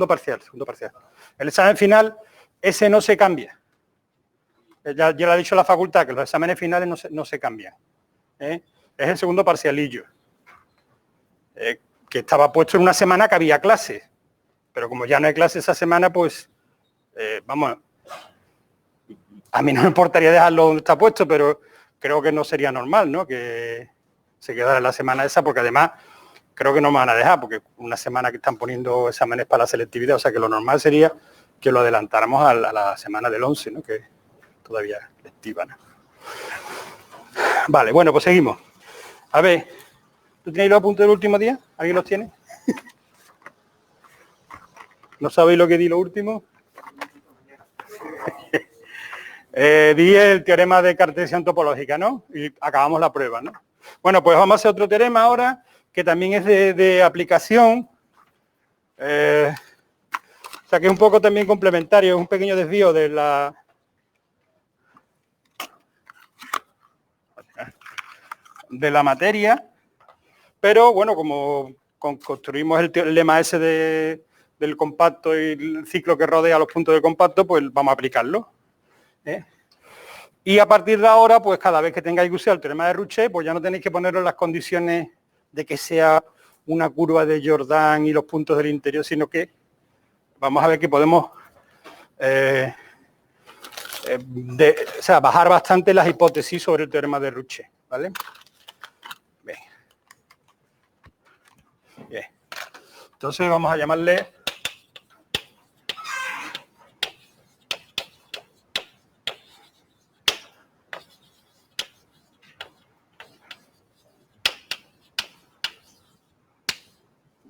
parcial, segundo parcial. El examen final, ese no se cambia. Ya lo ha dicho la facultad, que los exámenes finales no se cambian. Es el segundo parcialillo. Que estaba puesto en una semana que había clases. Pero como ya no hay clases esa semana, pues, vamos, a mí no me importaría dejarlo donde está puesto, pero creo que no sería normal, ¿no? Que se quedara la semana esa, porque además creo que no me van a dejar, porque una semana que están poniendo exámenes para la selectividad, o sea que lo normal sería que lo adelantáramos a la semana del 11, ¿no? Que todavía es lectiva, ¿no? Vale, bueno, pues seguimos. A ver, ¿tú tienes los apuntes del último día? ¿Alguien los tiene? ¿No sabéis lo que di lo último? Di el teorema de cartesiano topológica, ¿no? Y acabamos la prueba, ¿no? Bueno, pues vamos a hacer otro teorema ahora, que también es de aplicación. O sea, que es un poco también complementario, es un pequeño desvío de la materia, pero bueno, como construimos el lema ese del compacto y el ciclo que rodea los puntos del compacto, pues vamos a aplicarlo. Y a partir de ahora, pues cada vez que tengáis que usar el teorema de Ruchet, pues ya no tenéis que poneros las condiciones de que sea una curva de Jordan y los puntos del interior, sino que vamos a ver que podemos bajar bastante las hipótesis sobre el teorema de Ruchet, ¿vale? Bien. Entonces vamos a llamarle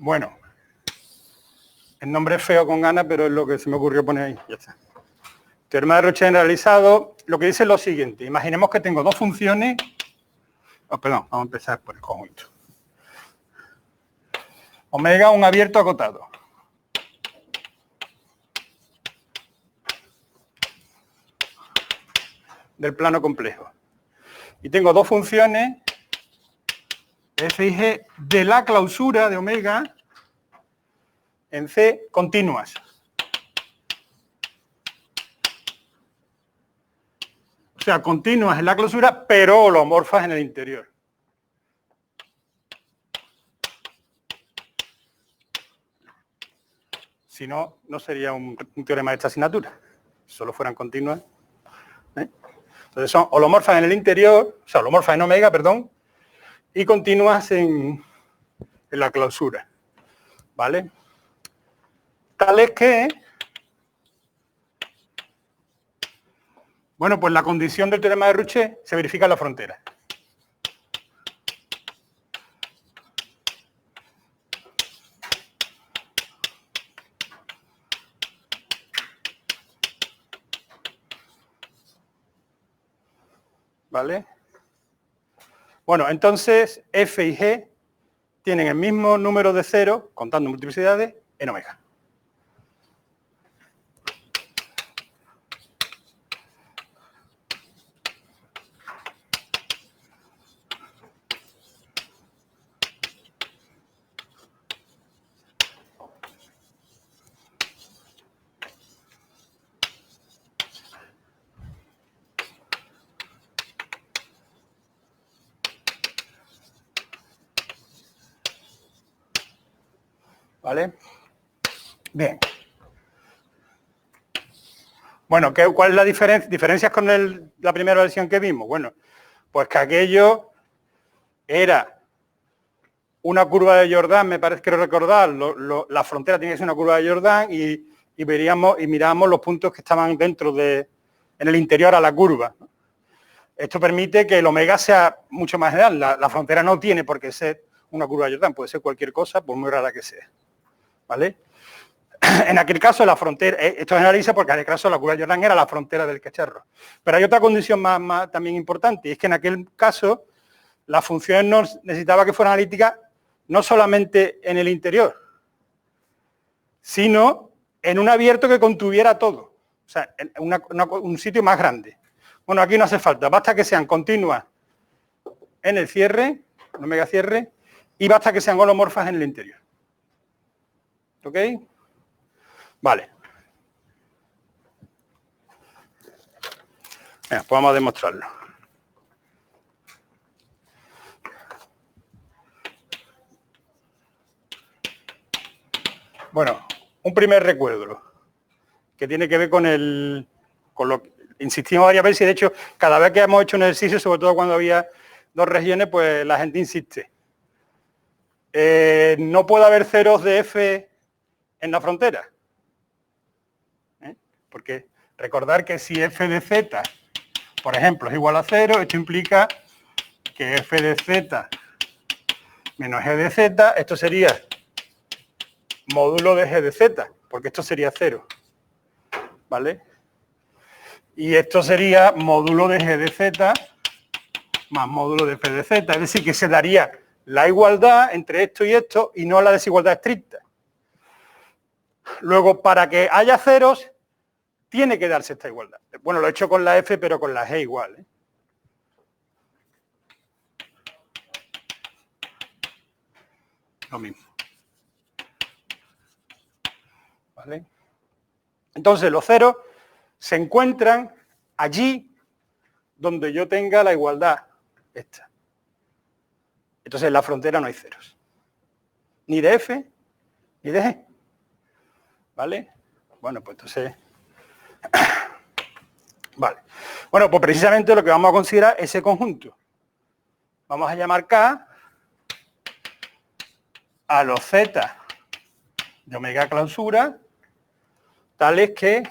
bueno, el nombre es feo con ganas, pero es lo que se me ocurrió poner ahí. Ya está. Teorema de Ruchet generalizado, lo que dice es lo siguiente. Imaginemos que tengo dos funciones. Vamos a empezar por el conjunto. Omega, un abierto acotado. Del plano complejo. Y tengo dos funciones, f y g, de la clausura de omega en C continuas. O sea, continuas en la clausura, pero holomorfas en el interior. Si no, no sería un teorema de esta asignatura. Si solo fueran continuas. Entonces son holomorfas en el interior, o sea, holomorfas en omega, perdón, y continuas en la clausura. ¿Vale? Tal es que, bueno, pues la condición del teorema de Ruchet se verifica en la frontera. ¿Vale? Bueno, entonces F y G tienen el mismo número de ceros, contando multiplicidades, en omega. ¿Vale? Bien. Bueno, ¿cuál es la diferencia? ¿Diferencias con la primera versión que vimos? Bueno, pues que aquello era una curva de Jordan, me parece que recordar, la frontera tiene que ser una curva de Jordan y mirábamos los puntos que estaban dentro en el interior a la curva. Esto permite que el omega sea mucho más general. La frontera no tiene por qué ser una curva de Jordan, puede ser cualquier cosa, por muy rara que sea. ¿Vale? En aquel caso la frontera, esto generaliza porque en aquel caso la curva de Jordan era la frontera del cacharro. Pero hay otra condición más también importante, y es que en aquel caso las funciones necesitaba que fueran analíticas no solamente en el interior, sino en un abierto que contuviera todo. O sea, en un sitio más grande. Bueno, aquí no hace falta, basta que sean continuas en el cierre, en omega cierre, y basta que sean holomorfas en el interior. ¿Ok? Vale. Venga, pues vamos a demostrarlo. Bueno, un primer recuerdo que tiene que ver con lo que insistimos varias veces y de hecho cada vez que hemos hecho un ejercicio, sobre todo cuando había dos regiones, pues la gente insiste. No puede haber ceros de f en la frontera. Porque recordar que si f de z, por ejemplo, es igual a 0, esto implica que f de z menos g de z, esto sería módulo de g de z, porque esto sería 0. ¿Vale? Y esto sería módulo de g de z más módulo de f de z, es decir, que se daría la igualdad entre esto y no la desigualdad estricta. Luego, para que haya ceros, tiene que darse esta igualdad. Bueno, lo he hecho con la f, pero con la g igual, ¿eh? Lo mismo. ¿Vale? Entonces, los ceros se encuentran allí donde yo tenga la igualdad esta. Entonces, en la frontera no hay ceros. Ni de f, ni de g. ¿Vale? Bueno, pues entonces... Vale. Bueno, pues precisamente lo que vamos a considerar es ese conjunto. Vamos a llamar K a los z de omega clausura, tales que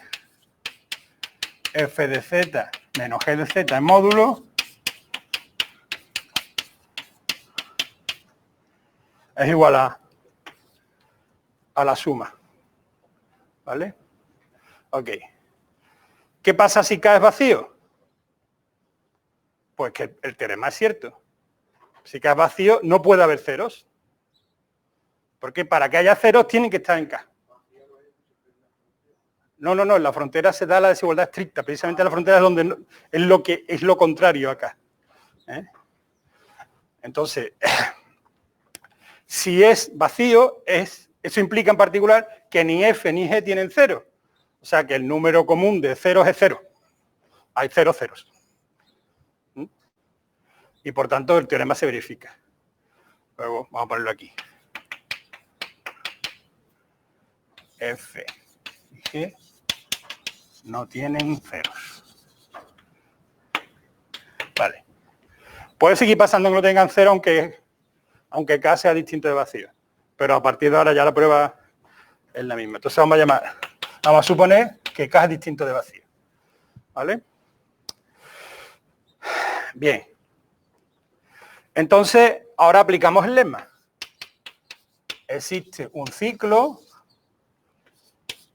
f de z menos g de z en módulo es igual a la suma. ¿Vale? Ok. ¿Qué pasa si K es vacío? Pues que el teorema es cierto. Si K es vacío, no puede haber ceros. Porque para que haya ceros tienen que estar en K. No, en la frontera se da la desigualdad estricta. Precisamente en la frontera es donde es lo contrario acá. ¿Eh? Entonces, si es vacío, eso implica en particular que ni f ni g tienen cero. O sea que el número común de ceros es 0. Hay 0 ceros. Y por tanto el teorema se verifica. Luego vamos a ponerlo aquí. F y G no tienen ceros. Vale. Puede seguir pasando que no tengan cero aunque K sea distinto de vacío. Pero a partir de ahora ya la prueba es la misma. Entonces vamos a suponer que K es distinto de vacío. ¿Vale? Bien. Entonces, ahora aplicamos el lema. Existe un ciclo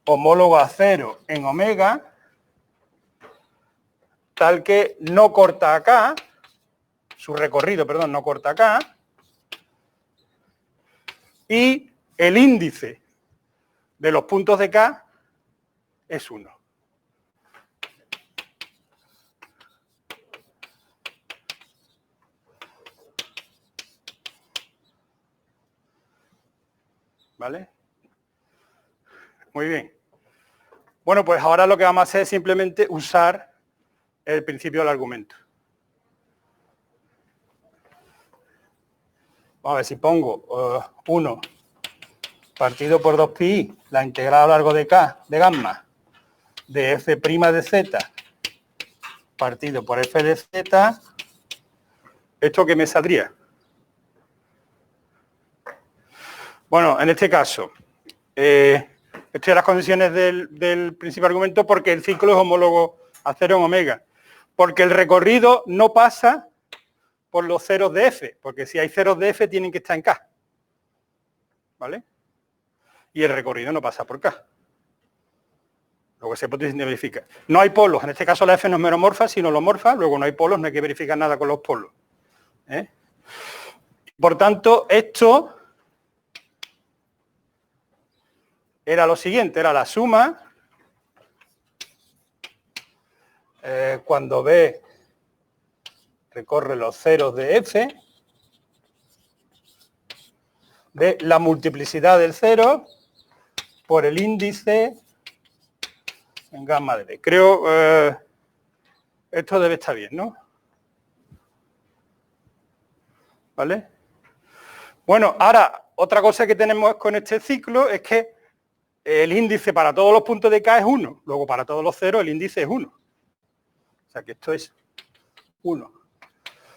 homólogo a 0 en omega, tal que no corta acá, su recorrido, perdón, no corta acá, y el índice de los puntos de K es 1. ¿Vale? Muy bien. Bueno, pues ahora lo que vamos a hacer es simplemente usar el principio del argumento. Vamos a ver si pongo 1 partido por 2pi, la integral a lo largo de K, de gamma, de f' de z, partido por f de z, ¿esto qué me saldría? Bueno, en este caso, estoy a las condiciones del principio de argumento porque el ciclo es homólogo a 0 en omega. Porque el recorrido no pasa por los ceros de f, porque si hay ceros de f tienen que estar en K. ¿Vale? Y el recorrido no pasa por K. Luego se puede verificar. No hay polos, en este caso la f no es meromorfa, sino holomorfa, luego no hay polos, no hay que verificar nada con los polos. Por tanto, esto era lo siguiente, era la suma cuando B recorre los ceros de f de la multiplicidad del cero por el índice en gamma de B. Creo, esto debe estar bien, ¿no? ¿Vale? Bueno, ahora, otra cosa que tenemos con este ciclo es que el índice para todos los puntos de K es 1, luego para todos los ceros el índice es 1. O sea que esto es 1. O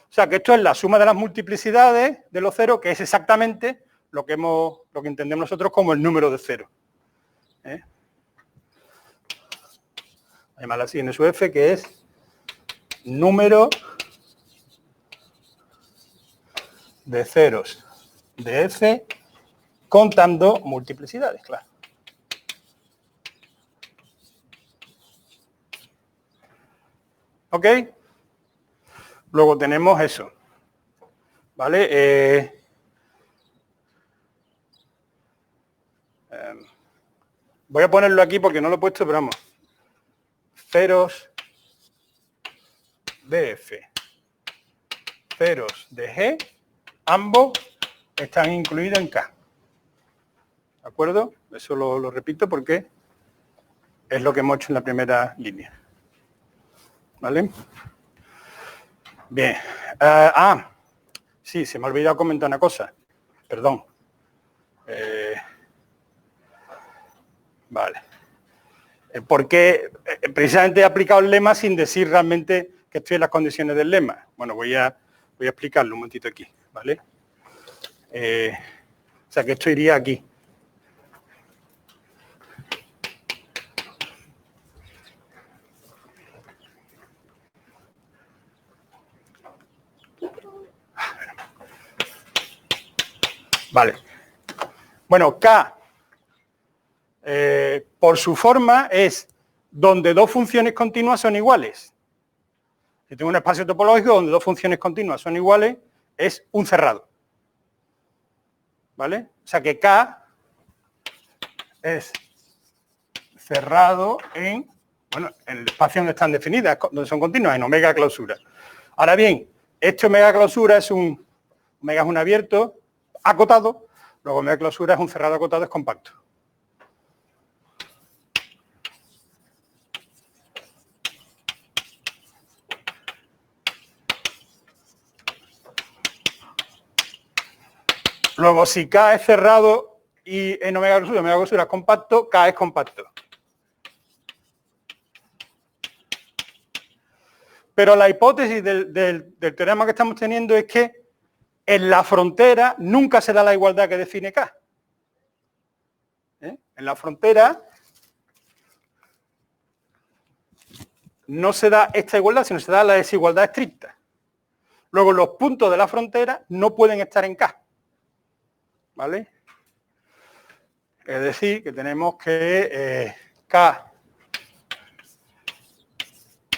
sea que esto es la suma de las multiplicidades de los ceros, que es exactamente lo que entendemos nosotros como el número de ceros. Llamarla así en su F, que es número de ceros de F contando multiplicidades, claro. ¿Ok? Luego tenemos eso. ¿Vale? Voy a ponerlo aquí porque no lo he puesto, pero vamos. Ceros de F, ceros de G, ambos están incluidos en K. ¿De acuerdo? Eso lo repito porque es lo que hemos hecho en la primera línea. ¿Vale? Bien. Sí, se me ha olvidado comentar una cosa. Perdón. Vale. Porque precisamente he aplicado el lema sin decir realmente que estoy en las condiciones del lema. Bueno, voy a explicarlo un momentito aquí, ¿vale? O sea, que esto iría aquí. Vale. Bueno, K, por su forma, es donde dos funciones continuas son iguales. Si tengo un espacio topológico donde dos funciones continuas son iguales, es un cerrado. ¿Vale? O sea que K es cerrado en el espacio donde están definidas, donde son continuas, en omega clausura. Ahora bien, este omega clausura omega es un abierto acotado, luego omega clausura es un cerrado acotado, es compacto. Luego, si K es cerrado y en omega clausura es compacto, K es compacto. Pero la hipótesis del teorema que estamos teniendo es que en la frontera nunca se da la igualdad que define K. En la frontera no se da esta igualdad, sino se da la desigualdad estricta. Luego, los puntos de la frontera no pueden estar en K. ¿Vale? Es decir, que tenemos que K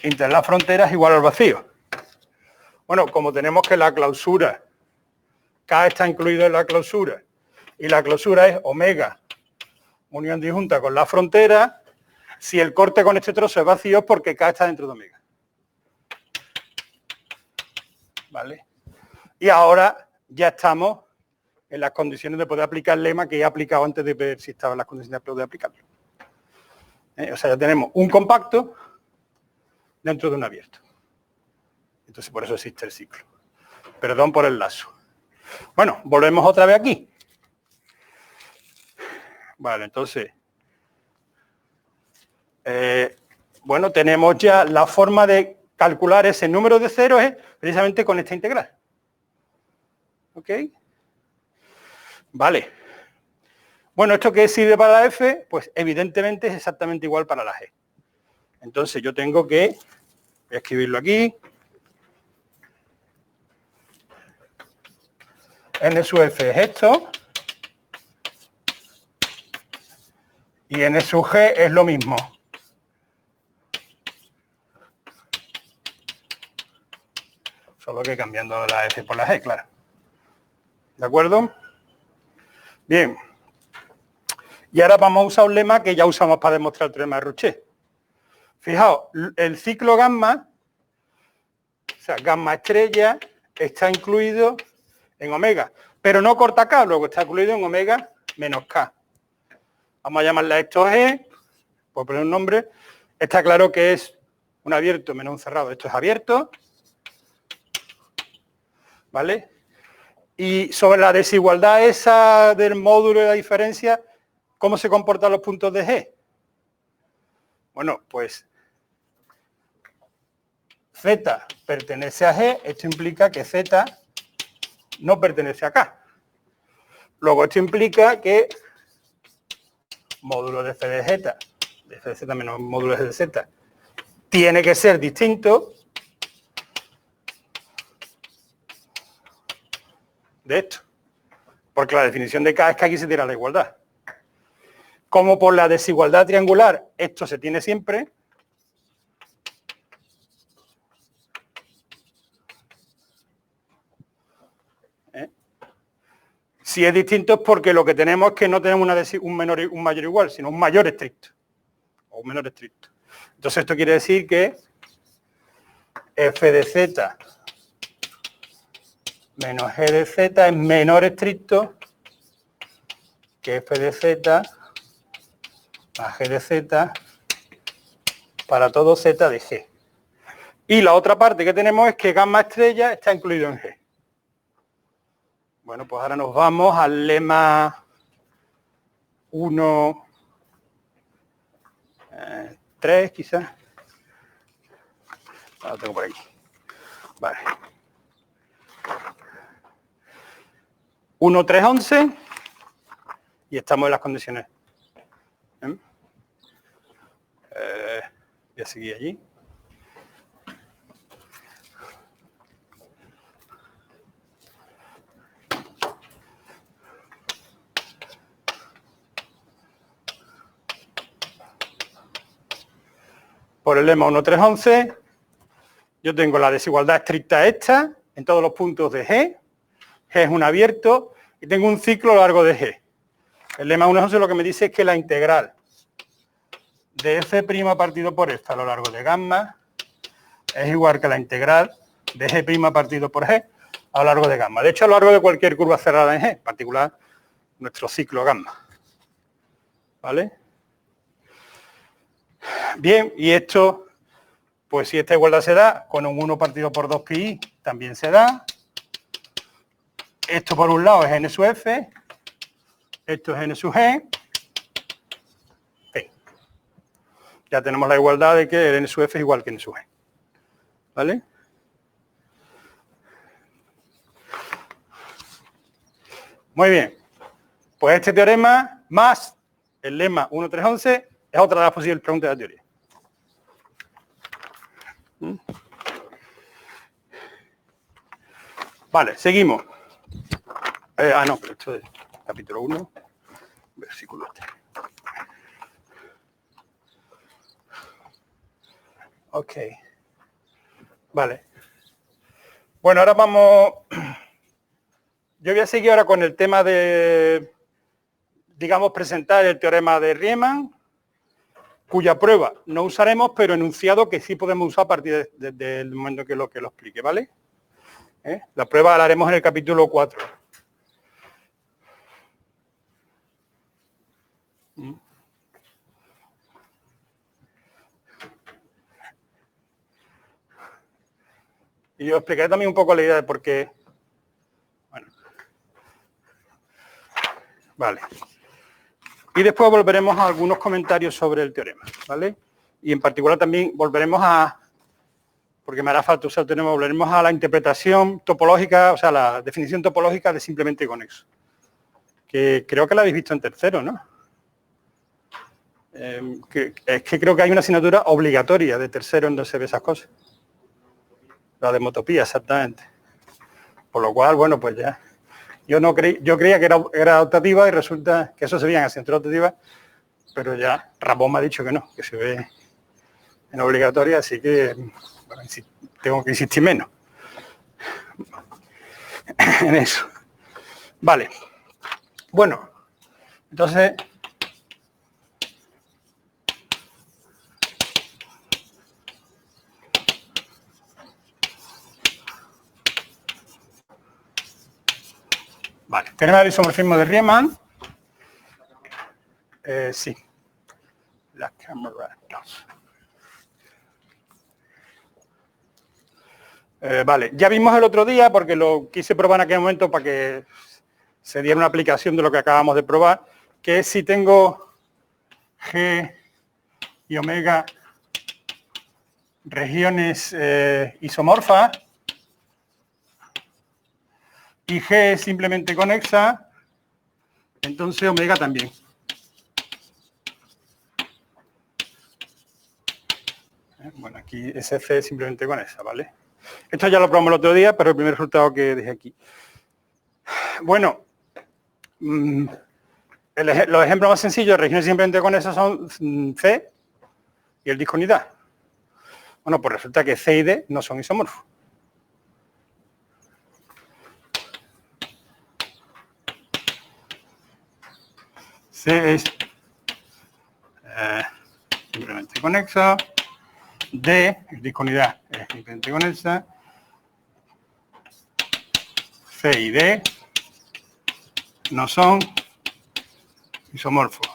entre las fronteras es igual al vacío. Bueno, como tenemos que la clausura, K está incluido en la clausura, y la clausura es omega, unión disjunta con la frontera, si el corte con este trozo es vacío es porque K está dentro de omega. ¿Vale? Y ahora ya estamos en las condiciones de poder aplicar el lema que he aplicado antes de ver si estaba en las condiciones de poder aplicarlo. O sea, ya tenemos un compacto dentro de un abierto. Entonces, por eso existe el ciclo. Perdón por el lazo. Bueno, volvemos otra vez aquí. Vale, entonces, bueno, tenemos ya la forma de calcular ese número de ceros es precisamente con esta integral. ¿Ok? Vale. Bueno, ¿esto qué sirve para la F? Pues evidentemente es exactamente igual para la G. Entonces yo tengo que, voy a escribirlo aquí, N sub F es esto, y N sub G es lo mismo. Solo que cambiando la F por la G, claro. ¿De acuerdo? Bien. Y ahora vamos a usar un lema que ya usamos para demostrar el teorema de Rouchet. Fijaos, el ciclo gamma, o sea, gamma estrella, está incluido en omega, pero no corta K, luego está incluido en omega menos K. Vamos a llamarle a esto G, por poner un nombre, está claro que es un abierto menos un cerrado. Esto es abierto, ¿vale? Y sobre la desigualdad esa del módulo de la diferencia, ¿cómo se comportan los puntos de G? Bueno, pues Z pertenece a G, esto implica que Z no pertenece a K. Luego esto implica que módulo de F de Z menos módulo de Z, tiene que ser distinto de esto. Porque la definición de K es que aquí se tira la igualdad. Como por la desigualdad triangular esto se tiene siempre, si es distinto es porque lo que tenemos es que no tenemos un mayor igual, sino un mayor estricto. O un menor estricto. Entonces esto quiere decir que F de Z menos G de Z es menor estricto que F de Z más G de Z para todo Z de G. Y la otra parte que tenemos es que gamma estrella está incluido en G. Bueno, pues ahora nos vamos al lema 1, 3 quizás. Lo tengo por aquí. Vale. 1, 3, 11. Y estamos en las condiciones. Voy a seguir allí. Por el lema 1, 3, 11, yo tengo la desigualdad estricta esta en todos los puntos de G. G es un abierto y tengo un ciclo a lo largo de G. El lema 1, 11 lo que me dice es que la integral de F' partido por F a lo largo de gamma es igual que la integral de G' partido por G a lo largo de gamma. De hecho, a lo largo de cualquier curva cerrada en G, en particular nuestro ciclo gamma. ¿Vale? Bien, y esto, pues si esta igualdad se da, con un 1 partido por 2pi también se da. Esto por un lado es n sub f, esto es n sub g. Fin. Ya tenemos la igualdad de que el n sub f es igual que n sub g. ¿Vale? Muy bien. Pues este teorema más el lema 1, 3, 11 es otra de las posibles preguntas de la teoría. Vale, seguimos. No, pero esto es capítulo 1, versículo 3. Ok. Vale. Bueno, ahora vamos... Yo voy a seguir ahora con el tema de, digamos, presentar el teorema de Riemann, cuya prueba no usaremos, pero enunciado que sí podemos usar a partir del momento que lo explique, ¿vale? La prueba la haremos en el capítulo 4. Y os explicaré también un poco la idea de por qué. Bueno. Vale. Y después volveremos a algunos comentarios sobre el teorema, ¿vale? Y en particular también volveremos a, porque me hará falta usar el teorema, volveremos a la interpretación topológica, o sea, la definición topológica de simplemente conexo. Que creo que la habéis visto en tercero, ¿no? Es que creo que hay una asignatura obligatoria de tercero en donde se ve esas cosas. La de homotopía, exactamente. Por lo cual, bueno, pues ya. Yo creía que era optativa y resulta que eso se veía en asignatura optativa, pero ya Ramón me ha dicho que no, que se ve en obligatoria, así que bueno, tengo que insistir menos en eso. Vale. Bueno, entonces... Vale, teorema del isomorfismo de Riemann. Sí. La cámara 2. Vale, ya vimos el otro día, porque lo quise probar en aquel momento para que se diera una aplicación de lo que acabamos de probar, que es si tengo G y omega regiones isomorfas y G es simplemente conexa, entonces omega también. Bueno, aquí ese C es simplemente conexa, ¿vale? Esto ya lo probamos el otro día, pero el primer resultado que dejé aquí. Bueno, los ejemplos más sencillos de regiones simplemente conexas son C y el disco unidad. Bueno, pues resulta que C y D no son isomorfos. C es simplemente conexa, D, el disco unidad, es simplemente conexa, C y D no son isomorfos.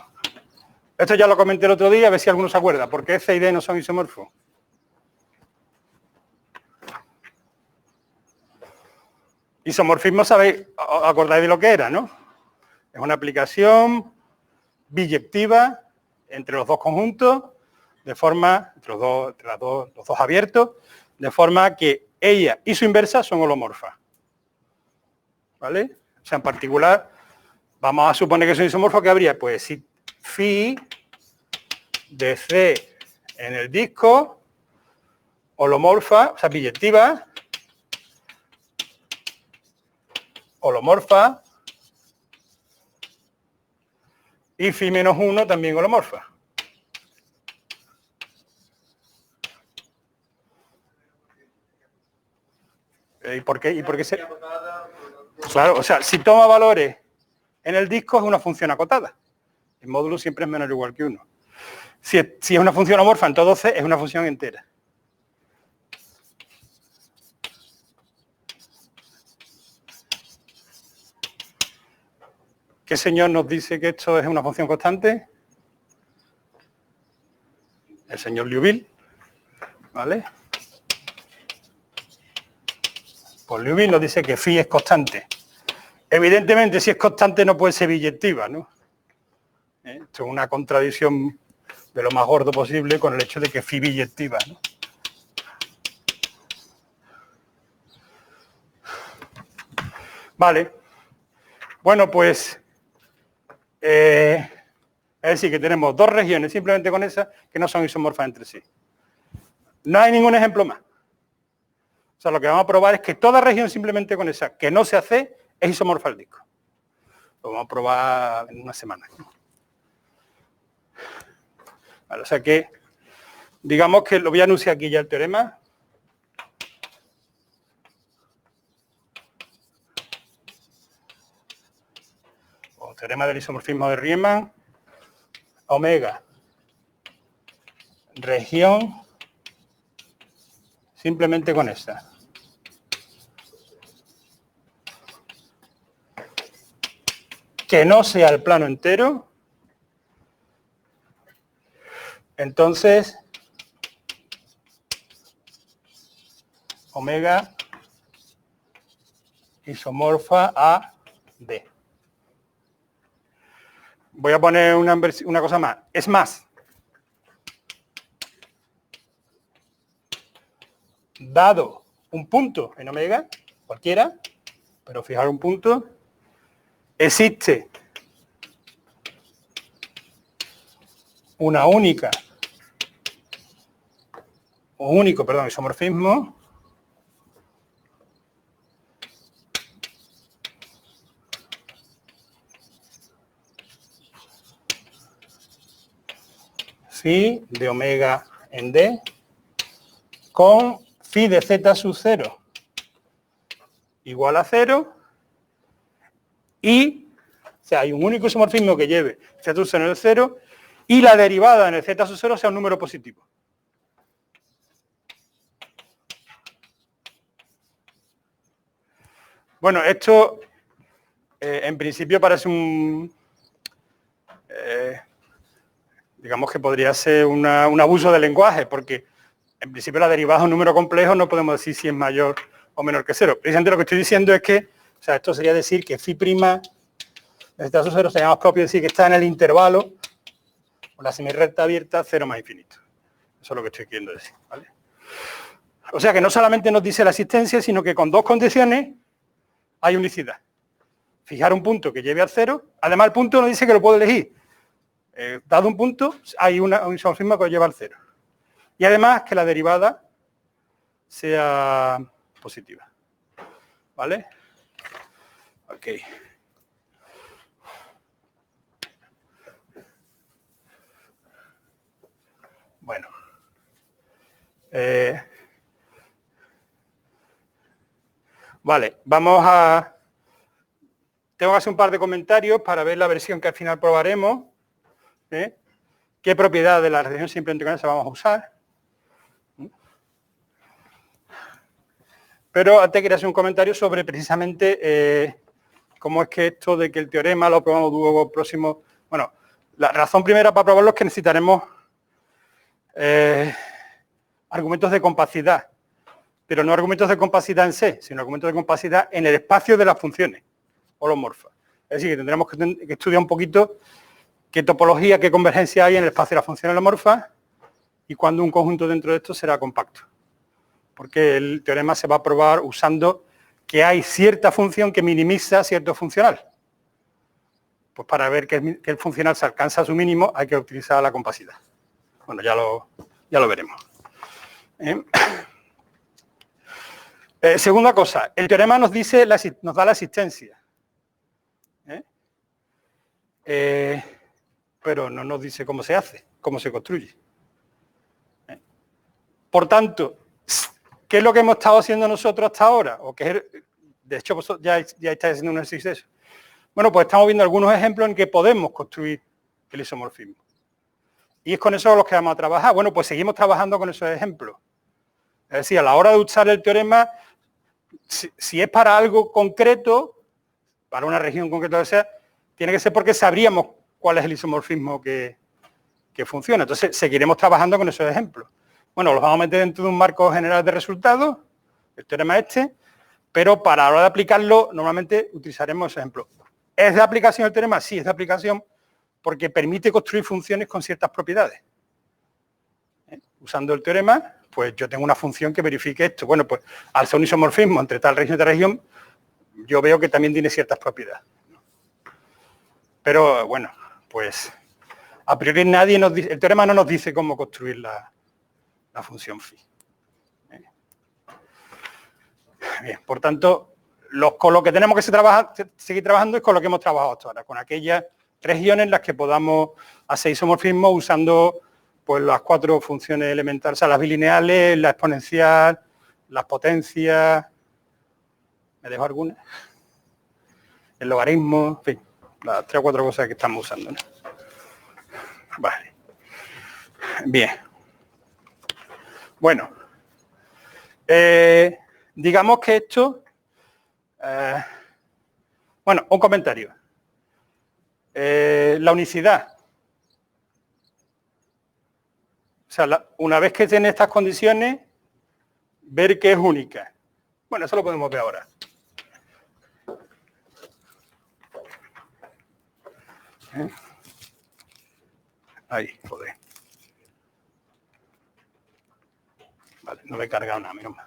Esto ya lo comenté el otro día, a ver si alguno se acuerda. ¿Por qué C y D no son isomorfos? Isomorfismo, ¿sabéis? ¿Acordáis de lo que era, no? Es una aplicación biyectiva entre los dos conjuntos, de forma, entre los dos abiertos, de forma que ella y su inversa son holomorfas. ¿Vale? O sea, en particular, vamos a suponer que son isomorfos, ¿qué habría? Pues si phi de C en el disco, holomorfa, o sea, biyectiva, holomorfa, y phi menos 1 también holomorfa. ¿Y por qué se...? Claro, o sea, si toma valores en el disco es una función acotada. El módulo siempre es menor o igual que 1. Si es una función homorfa en todo C, es una función entera. ¿Qué señor nos dice que esto es una función constante? El señor Liouville, ¿vale? Pues Liouville nos dice que phi es constante. Evidentemente, si es constante no puede ser biyectiva, ¿no? Esto es una contradicción de lo más gordo posible con el hecho de que phi biyectiva, ¿no? Vale. Bueno, pues es decir, que tenemos dos regiones simplemente con esas que no son isomorfas entre sí. No hay ningún ejemplo más. O sea, lo que vamos a probar es que toda región simplemente con esa que no se hace es isomorfa al disco. Lo vamos a probar en una semana. Vale, o sea que, digamos que lo voy a anunciar aquí ya el teorema. O teorema del isomorfismo de Riemann. Omega. Región simplemente con esa. Que no sea el plano entero. Entonces, omega isomorfa a D. Voy a poner una cosa más. Es más, dado un punto en omega, cualquiera, pero fijar un punto, existe una único isomorfismo phi de omega en D con phi de z sub 0 igual a 0 y, o sea, hay un único isomorfismo que lleve z sub 0 en el 0 y la derivada en el z sub 0 sea un número positivo. Bueno, esto en principio parece digamos que podría ser un abuso del lenguaje, porque En principio la derivada es un número complejo, no podemos decir si es mayor o menor que 0. Precisamente lo que estoy diciendo es que, o sea, esto sería decir que phi' de z sub 0 sería más propio decir que está en el intervalo, o la semirrecta abierta, 0 más infinito. Eso es lo que estoy queriendo decir, ¿vale? O sea que no solamente nos dice la existencia, sino que con dos condiciones hay unicidad. Fijar un punto que lleve al 0, además el punto nos dice que lo puedo elegir. Dado un punto, hay un isomorfismo que lo lleva al 0. Y además que la derivada sea positiva. ¿Vale? Ok. Bueno. Vale, vamos a... Tengo que hacer un par de comentarios para ver la versión que al final probaremos. ¿Qué propiedad de la regresión simplemente con esa vamos a usar? Pero antes quería hacer un comentario sobre precisamente cómo es que esto de que el teorema lo probamos luego próximo... Bueno, la razón primera para probarlo es que necesitaremos argumentos de compacidad, pero no argumentos de compacidad en C, sino argumentos de compacidad en el espacio de las funciones holomorfas. Es decir, que tendremos que estudiar un poquito qué topología, qué convergencia hay en el espacio de las funciones holomorfas y cuándo un conjunto dentro de esto será compacto. Porque el teorema se va a probar usando que hay cierta función que minimiza cierto funcional. Pues para ver que el funcional se alcanza a su mínimo hay que utilizar la compacidad. Bueno, ya lo veremos. Segunda cosa, el teorema nos da la existencia. Pero no nos dice cómo se hace, cómo se construye. Por tanto, ¿qué es lo que hemos estado haciendo nosotros hasta ahora? O que de hecho, vosotros ya estáis haciendo un ejercicio de eso. Bueno, pues estamos viendo algunos ejemplos en que podemos construir el isomorfismo. Y es con eso los que vamos a trabajar. Bueno, pues seguimos trabajando con esos ejemplos. Es decir, a la hora de usar el teorema, si es para algo concreto, para una región concreta que sea, tiene que ser porque sabríamos cuál es el isomorfismo que funciona. Entonces, seguiremos trabajando con esos ejemplos. Bueno, los vamos a meter dentro de un marco general de resultados, el teorema pero para la hora de aplicarlo, normalmente utilizaremos ese ejemplo. ¿Es de aplicación el teorema? Sí, es de aplicación porque permite construir funciones con ciertas propiedades. Usando el teorema, pues yo tengo una función que verifique esto. Bueno, pues al ser un isomorfismo entre tal región y tal región, yo veo que también tiene ciertas propiedades. Pero bueno, pues a priori nadie nos dice, el teorema no nos dice cómo construir la función phi. Bien, por tanto, con lo que tenemos que seguir trabajando es con lo que hemos trabajado hasta ahora, con aquellas regiones en las que podamos hacer isomorfismo usando pues las 4 funciones elementales, o sea, las bilineales, la exponencial, las potencias, ¿me dejo alguna? El logaritmo, en fin, las 3 o 4 cosas que estamos usando, ¿no? Vale. Bien. Bueno. Digamos que esto... bueno, un comentario. La unicidad. O sea, una vez que tiene estas condiciones, ver que es única. Bueno, eso lo podemos ver ahora. Ahí, joder. Vale, no me he cargado nada, menos mal.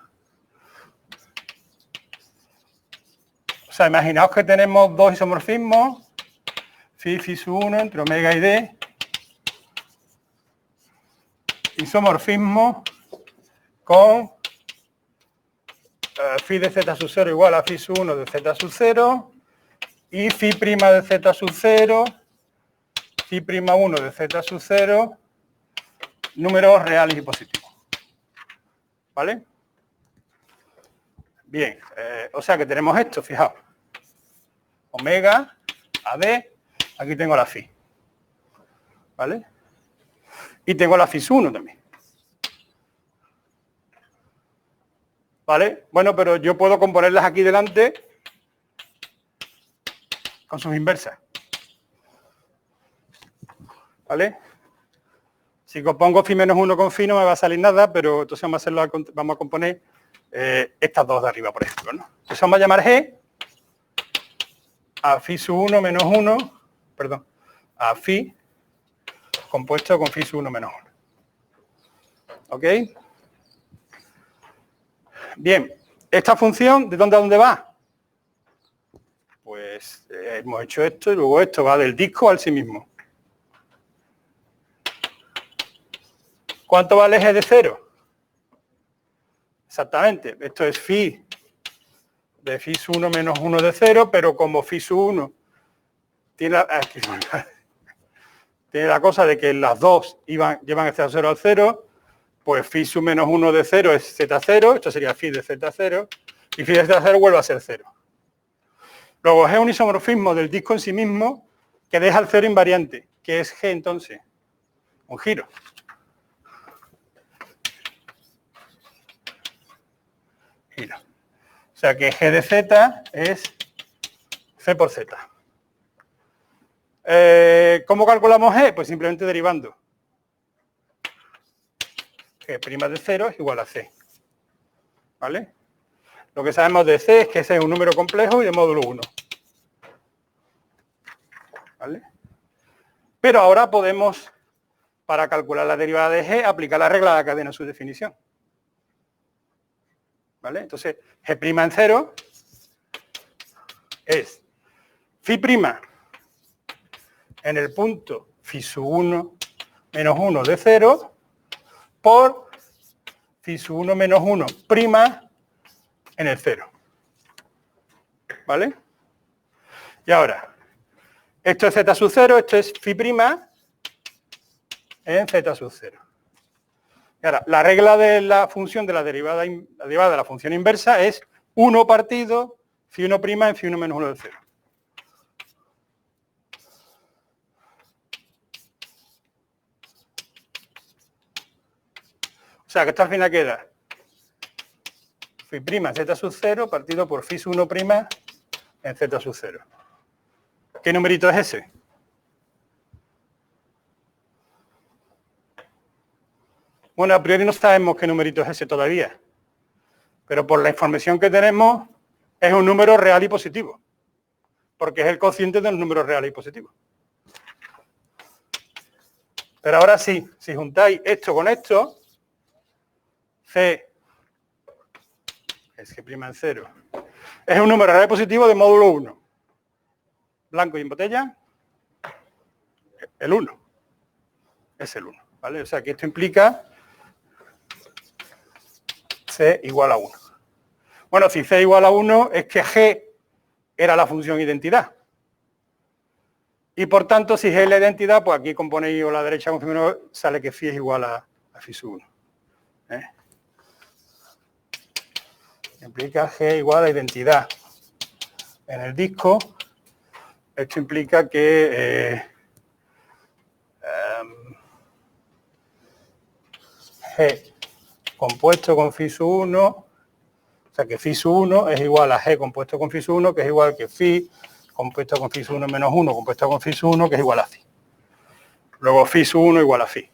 O sea, imaginaos que tenemos dos isomorfismos, phi sub 1 entre omega y d. Isomorfismo con phi de z sub 0 igual a phi sub 1 de z sub 0 y phi' de z sub 0, phi' 1 de z sub 0, números reales y positivos. ¿Vale? Bien, o sea que tenemos esto, fijaos. Omega, AD, aquí tengo la phi. ¿Vale? Y tengo la phi sub 1 también. ¿Vale? Bueno, pero yo puedo componerlas aquí delante con sus inversas. ¿Vale? Así Si compongo phi menos 1 con phi no me va a salir nada, pero entonces vamos a componer estas dos de arriba, por ejemplo, ¿no? Entonces vamos a llamar G a phi sub 1 menos 1, perdón, a phi compuesto con phi sub 1 menos 1. ¿Ok? Bien, esta función, ¿de dónde a dónde va? Pues hemos hecho esto y luego esto va del disco al sí mismo. ¿Cuánto vale G de 0? Exactamente, esto es phi de phi sub 1 menos 1 de 0, pero como phi sub 1 tiene la cosa de que las dos llevan este 0 al 0, pues phi sub menos 1 de 0 es z0, esto sería phi de z0, y phi de z0 vuelve a ser 0. Luego G es un isomorfismo del disco en sí mismo que deja el 0 invariante, que es G entonces, un giro. Giro. O sea que G de Z es C por Z. ¿Cómo calculamos G? Pues simplemente derivando. G' de 0 es igual a C. ¿Vale? Lo que sabemos de C es que C es un número complejo y de módulo 1. ¿Vale? Pero ahora podemos, para calcular la derivada de G, aplicar la regla de la cadena en su definición. ¿Vale? Entonces, G' en 0 es phi' en el punto phi sub 1 menos 1 de 0 por phi sub 1 menos 1' en el 0. ¿Vale? Y ahora, esto es z sub 0, esto es phi' en z sub 0. Y ahora, la regla de la función de la derivada de la función inversa es 1 partido phi 1' en phi 1 menos 1 de 0. O sea, que esto al final queda phi' en z sub 0 partido por phi sub 1' en z sub 0. ¿Qué numerito es ese? Bueno, a priori no sabemos qué numerito es ese todavía, pero por la información que tenemos es un número real y positivo, porque es el cociente de los números reales y positivos. Pero ahora sí, si juntáis esto con esto, C es G' en 0, es un número real y positivo de módulo 1. Blanco y en botella, el 1. Es el 1, ¿vale? O sea que esto implica C igual a 1. Bueno, si C igual a 1 es que G era la función identidad. Y por tanto, si G es la identidad, pues aquí componéis a la derecha con phi menos, sale que phi es igual a phi sub 1. Implica G igual a identidad. En el disco, esto implica que G compuesto con phi sub 1, o sea que phi sub 1 es igual a G compuesto con phi sub 1, que es igual que phi compuesto con phi sub 1 menos 1, compuesto con phi sub 1, que es igual a phi. Luego phi sub 1 igual a phi.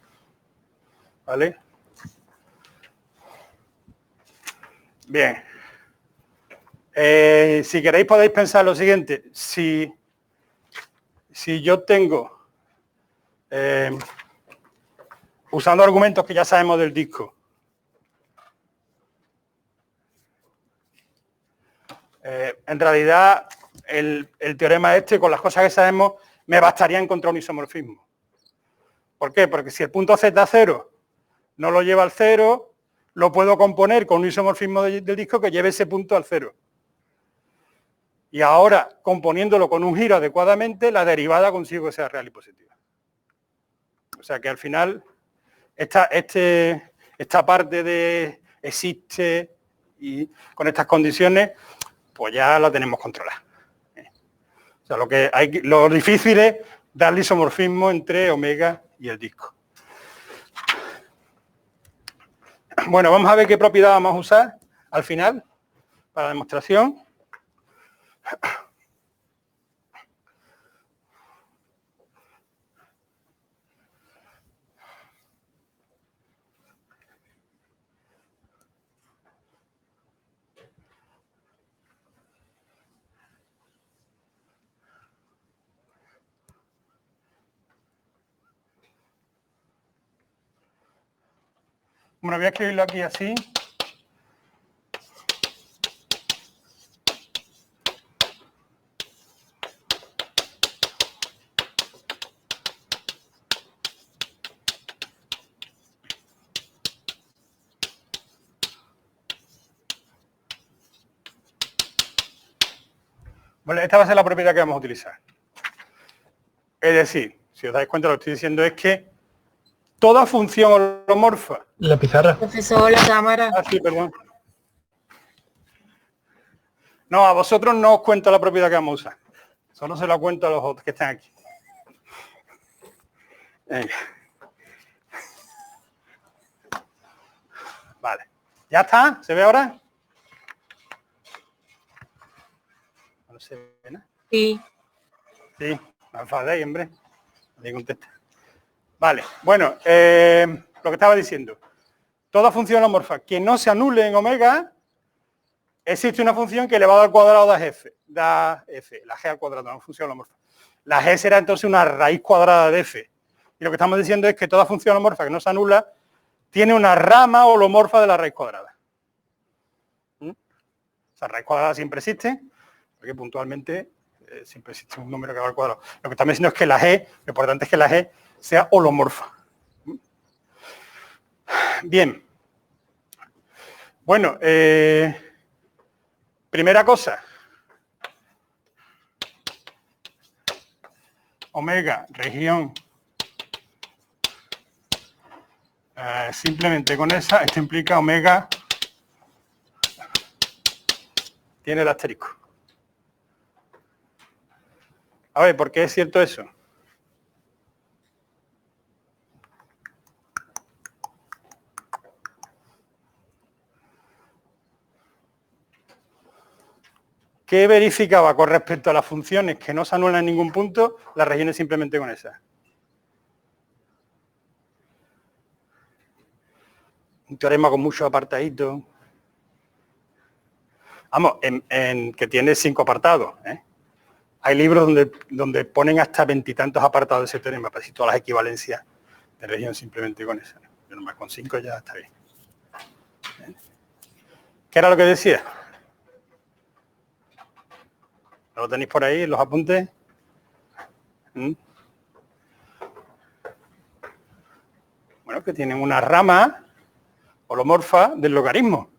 ¿Vale? Bien. Si queréis podéis pensar lo siguiente. Si yo tengo, usando argumentos que ya sabemos del disco, en realidad el teorema este, con las cosas que sabemos, me bastaría encontrar un isomorfismo. ¿Por qué? Porque si el punto Z0 no lo lleva al 0, lo puedo componer con un isomorfismo del disco que lleve ese punto al 0. Y ahora, componiéndolo con un giro adecuadamente, la derivada consigo que sea real y positiva. O sea que al final, esta parte de existe y con estas condiciones, pues ya la tenemos controlada. O sea, lo difícil es darle isomorfismo entre omega y el disco. Bueno, vamos a ver qué propiedad vamos a usar al final para la demostración. Bueno, voy a escribirlo aquí así. Vale, esta va a ser la propiedad que vamos a utilizar. Es decir, si os dais cuenta, lo que estoy diciendo es que toda función holomorfa. La pizarra. Profesor, la cámara. Ah, sí, perdón. No, a vosotros no os cuento la propiedad que vamos a usar. Solo se la cuento a los otros que están aquí. Venga. Vale. ¿Ya está? ¿Se ve ahora? No se ve nada. Sí. Sí, me enfadéis, hombre. Nadie contesta. Vale, bueno, lo que estaba diciendo. Toda función holomorfa que no se anule en omega, existe una función que elevado al cuadrado da f. Da f, la g al cuadrado, una función holomorfa. La g será entonces una raíz cuadrada de f. Y lo que estamos diciendo es que toda función holomorfa que no se anula tiene una rama holomorfa de la raíz cuadrada. Esa raíz cuadrada siempre existe, porque puntualmente siempre existe un número que va al cuadrado. Lo que estamos diciendo es que la g, lo importante es que la g sea holomorfa. Bien. Bueno, primera cosa. Omega, región. Simplemente con esa, esto implica omega tiene el asterisco. A ver, ¿por qué es cierto eso? ¿Qué verificaba con respecto a las funciones que no se anulan en ningún punto? Las regiones simplemente con esas. Un teorema con muchos apartaditos. Vamos, que tiene 5 apartados. Hay libros donde ponen hasta 20 y tantos apartados de ese teorema, para decir todas las equivalencias de región simplemente con esa. Yo nomás con 5 ya está bien. ¿Qué era lo que decía? ¿Lo tenéis por ahí, los apuntes? Bueno, que tienen una rama holomorfa del logaritmo.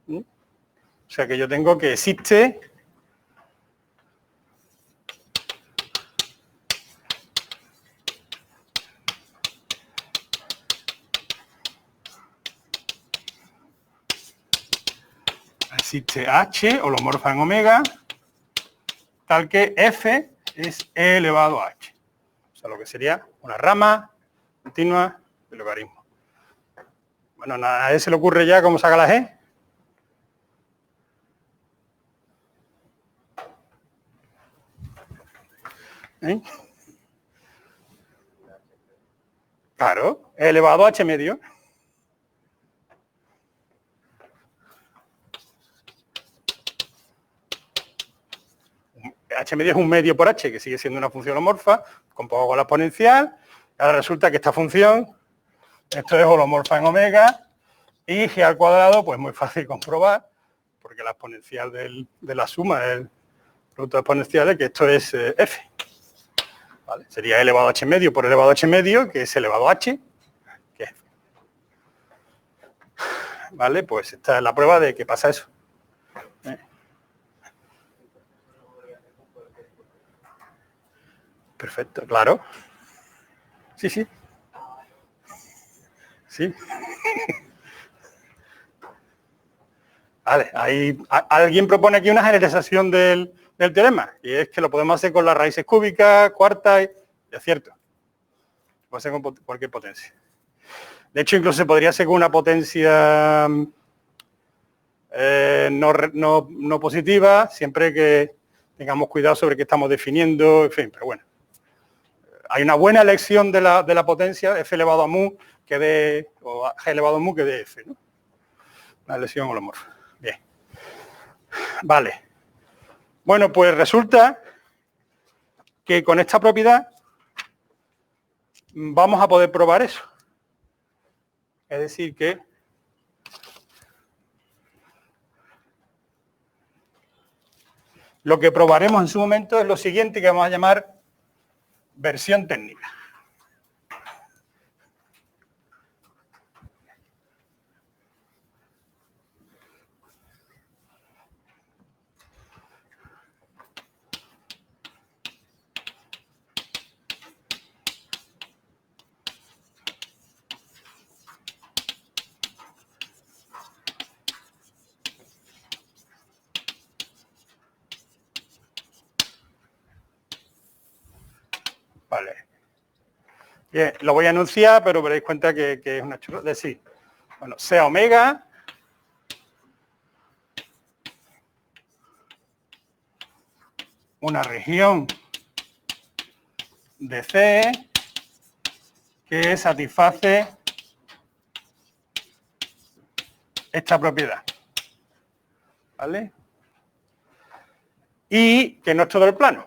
O sea que yo tengo que existe h holomorfa en omega tal que f es e elevado a h. O sea, lo que sería una rama continua del logaritmo. Bueno, a nadie se le ocurre ya cómo saca la g. Claro, e elevado a h medio. H medio es un medio por h, que sigue siendo una función holomorfa, compongo con la exponencial. Ahora resulta que esta función, esto es holomorfa en omega, y g al cuadrado, pues muy fácil comprobar, porque la exponencial de la suma es el producto de exponenciales, que esto es f. ¿Vale? Sería elevado a h medio por elevado a h medio, que es elevado a h, que es f. ¿Vale? Pues esta es la prueba de que pasa eso. Perfecto, claro. Sí, sí. Sí. Vale, alguien propone aquí una generalización del teorema, y es que lo podemos hacer con las raíces cúbicas, cuartas, y es cierto. Puede ser con cualquier potencia. De hecho, incluso se podría hacer con una potencia no positiva, siempre que tengamos cuidado sobre qué estamos definiendo, en fin, pero bueno. Hay una buena elección de la potencia, f elevado a mu, que de, o g elevado a mu, que de f, ¿no? Una elección holomorfa. Bien. Vale. Bueno, pues resulta que con esta propiedad vamos a poder probar eso. Es decir que lo que probaremos en su momento es lo siguiente, que vamos a llamar versión técnica. Vale. Bien, lo voy a anunciar, pero veréis cuenta que es una churrada. Es decir, bueno, sea omega una región de C que satisface esta propiedad. ¿Vale? Y que no es todo el plano.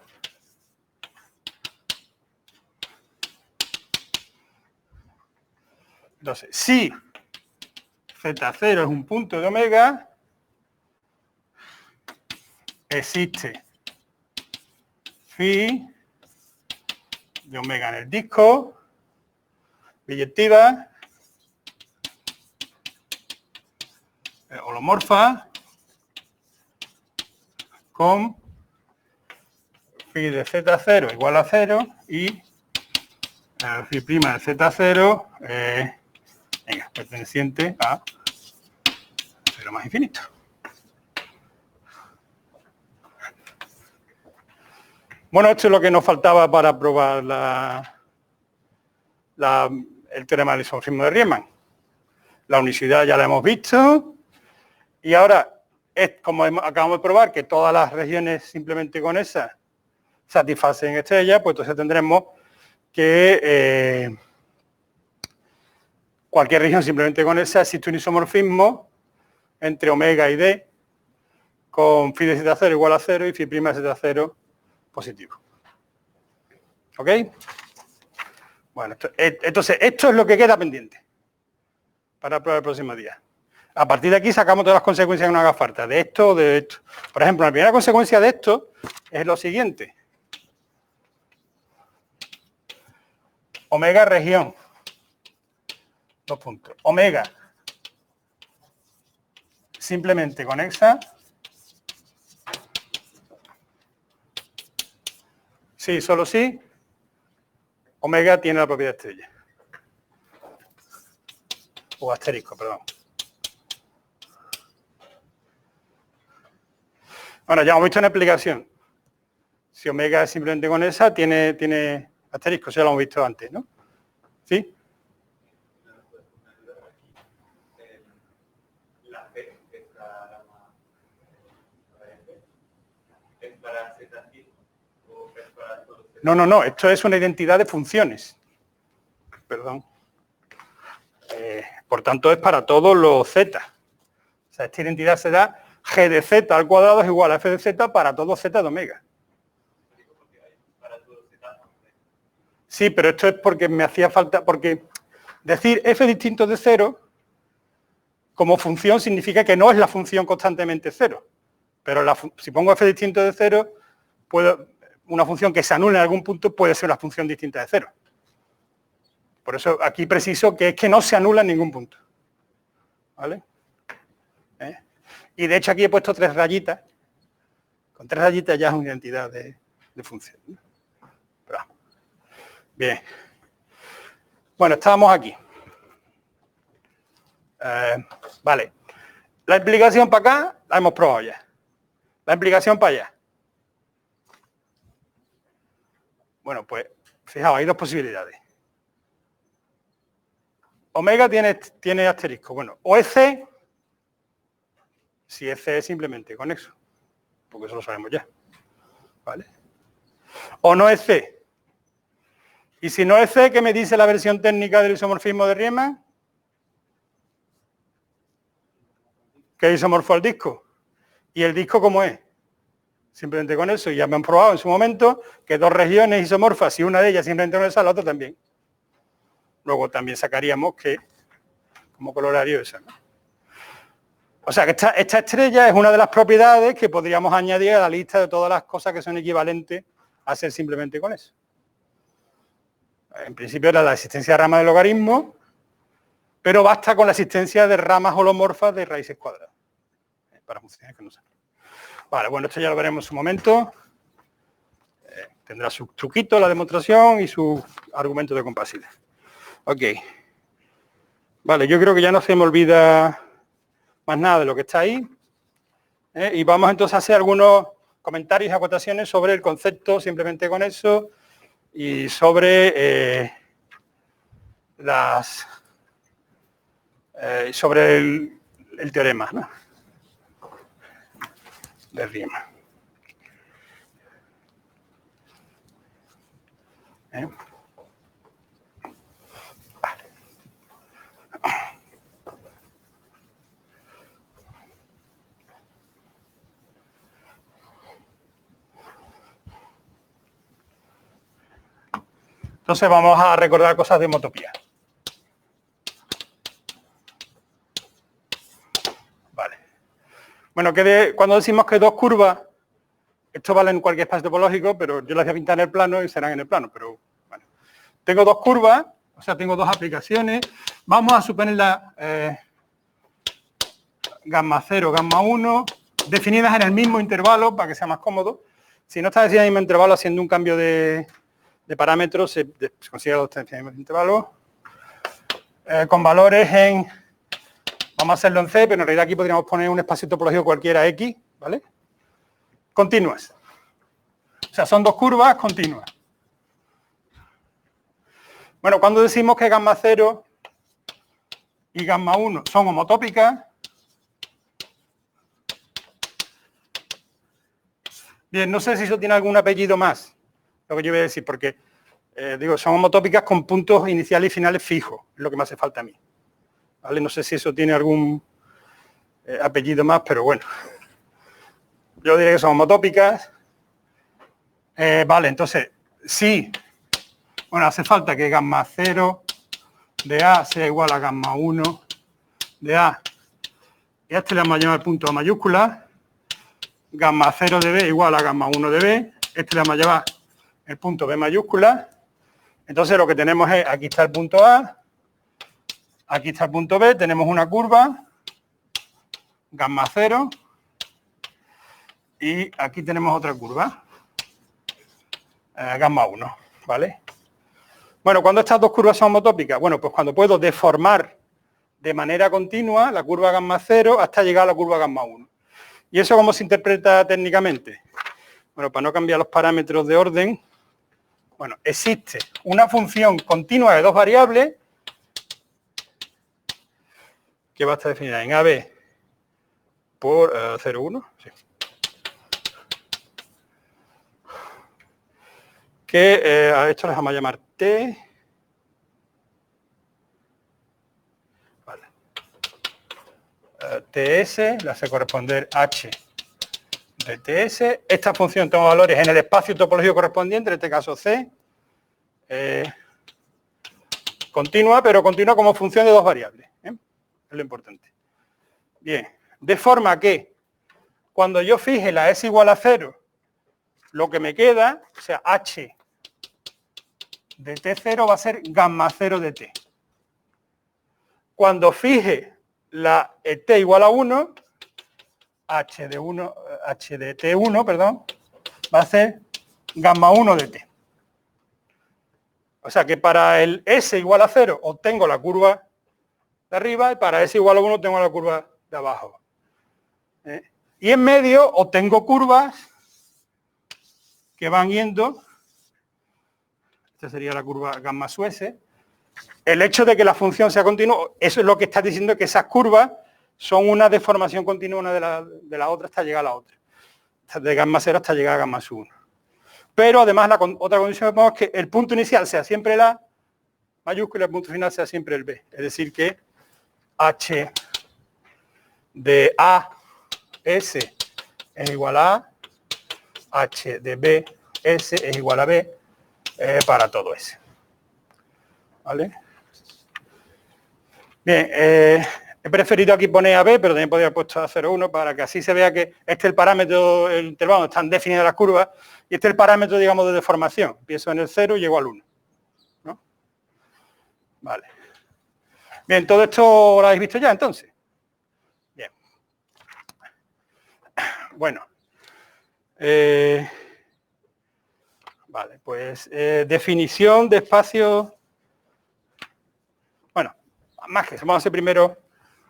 Entonces, si Z0 es un punto de omega, existe phi de omega en el disco, biyectiva, holomorfa, con phi de Z0 igual a 0 y phi prima de Z0 venga, perteneciente a 0 más infinito. Bueno, esto es lo que nos faltaba para probar el teorema del isomorfismo de Riemann. La unicidad ya la hemos visto. Y ahora, como acabamos de probar que todas las regiones simplemente con esas satisfacen estrellas, pues entonces tendremos que cualquier región simplemente con esa existe un isomorfismo entre omega y D con phi de Z0 igual a 0 y phi prima de Z0 positivo. ¿Ok? Bueno, entonces esto es lo que queda pendiente para probar el próximo día. A partir de aquí sacamos todas las consecuencias que nos haga falta, de esto o de esto. Por ejemplo, la primera consecuencia de esto es lo siguiente. Omega región. Dos puntos. Omega simplemente conexa. Sí, solo sí. Omega tiene la propiedad estrella. O asterisco, perdón. Bueno, ya hemos visto una explicación. Si omega es simplemente con esa, tiene asterisco, ya lo hemos visto antes, ¿no? ¿Sí? La P, esta rama, ¿es para Z o es para todo Z? No, esto es una identidad de funciones. Perdón. Por tanto, es para todos los Z. O sea, esta identidad será G de Z al cuadrado es igual a F de Z para todos Z de omega. Sí, pero esto es porque me hacía falta, porque decir F distinto de 0 como función significa que no es la función constantemente 0. Pero si pongo F distinto de 0, una función que se anula en algún punto puede ser una función distinta de 0. Por eso aquí preciso que es que no se anula en ningún punto. ¿Vale? Y de hecho aquí he puesto 3 rayitas. Con 3 rayitas ya es una identidad de función. Pero, bien. Bueno, estábamos aquí. Vale. La implicación para acá la hemos probado ya. La implicación para allá. Bueno, pues fijaos, hay dos posibilidades. Omega tiene asterisco. Bueno, o es C, si es C es simplemente conexo, porque eso lo sabemos ya. ¿Vale? O no es C. Y si no es C, ¿qué me dice la versión técnica del isomorfismo de Riemann? ¿Qué isomorfo al disco? ¿Y el disco cómo es? Simplemente con eso. Y ya me han probado en su momento que dos regiones isomorfas, y una de ellas simplemente con esa, la otra también. Luego también sacaríamos que como colorario eso, ¿no? O sea que esta estrella es una de las propiedades que podríamos añadir a la lista de todas las cosas que son equivalentes a ser simplemente con eso. En principio era la existencia de ramas de logaritmo, pero basta con la existencia de ramas holomorfas de raíces cuadradas, para funciones que no sean. Vale, bueno, esto ya lo veremos en su momento. Tendrá su truquito, la demostración y su argumento de compasibilidad. Ok. Vale, yo creo que ya no se me olvida más nada de lo que está ahí. Y vamos entonces a hacer algunos comentarios y acotaciones sobre el concepto, simplemente con eso, y sobre sobre el teorema, ¿no? De Riemann. Vale. Entonces vamos a recordar cosas de homotopía. Vale. Bueno, cuando decimos que dos curvas, esto vale en cualquier espacio topológico, pero yo las voy a pintar en el plano y serán en el plano, pero bueno. Tengo dos curvas, o sea, tengo dos aplicaciones. Vamos a suponerla gamma 0, gamma 1, definidas en el mismo intervalo para que sea más cómodo. Si no está definida en el mismo intervalo, haciendo un cambio de parámetros, se consigue la obtención del intervalo. Con valores en, vamos a hacerlo en C, pero en realidad aquí podríamos poner un espacio topológico cualquiera X, ¿vale? Continuas. O sea, son dos curvas continuas. Bueno, cuando decimos que gamma 0 y gamma 1 son homotópicas, bien, no sé si eso tiene algún apellido más, lo que yo voy a decir, porque digo, son homotópicas con puntos iniciales y finales fijos, es lo que me hace falta a mí. ¿Vale? No sé si eso tiene algún apellido más, pero bueno. Yo diría que son homotópicas. Vale, entonces, sí. Bueno, hace falta que gamma 0 de A sea igual a gamma 1 de A. Y a este le vamos a llamar punto A mayúscula. Gamma 0 de B igual a gamma 1 de B. Este le vamos a llevar el punto B mayúscula. Entonces lo que tenemos es, aquí está el punto A, aquí está el punto B, tenemos una curva, gamma 0, y aquí tenemos otra curva, gamma 1, ¿vale? Bueno, ¿cuándo estas dos curvas son homotópicas? Bueno, pues cuando puedo deformar de manera continua la curva gamma 0 hasta llegar a la curva gamma 1. ¿Y eso cómo se interpreta técnicamente? Bueno, para no cambiar los parámetros de orden, bueno, existe una función continua de dos variables que va a estar definida en AB por 0,1, sí. Que a esto les vamos a llamar T. Vale. TS, le hace corresponder H de TS. Esta función toma valores en el espacio topológico correspondiente, en este caso C. Continua, pero continua como función de dos variables. Es lo importante. Bien, de forma que cuando yo fije la S igual a 0, lo que me queda, o sea, H de T0 va a ser gamma 0 de T. Cuando fije la T igual a 1, H de T1, perdón, va a ser gamma 1 de T. O sea que para el S igual a 0 obtengo la curva de arriba y para S igual a 1 tengo la curva de abajo. Y en medio obtengo curvas que van yendo, esta sería la curva gamma su S. El hecho de que la función sea continua, eso es lo que está diciendo, que esas curvas son una deformación continua una de la otra hasta llegar a la otra. De gamma 0 hasta llegar a gamma su 1. Pero además otra condición que ponemos es que el punto inicial sea siempre el A mayúscula y el punto final sea siempre el B. Es decir que H de A S es igual a A, H de B S es igual a B para todo S. ¿Vale? Bien, he preferido aquí poner AB, pero también podría haber puesto A01 para que así se vea que este es el parámetro, el intervalo donde están definidas las curvas, y este es el parámetro, digamos, de deformación. Empiezo en el 0 y llego al 1. ¿No? Vale. Bien, todo esto lo habéis visto ya, entonces. Bien. Bueno. Vale, pues definición de espacio. Bueno, más que eso, vamos a hacer primero.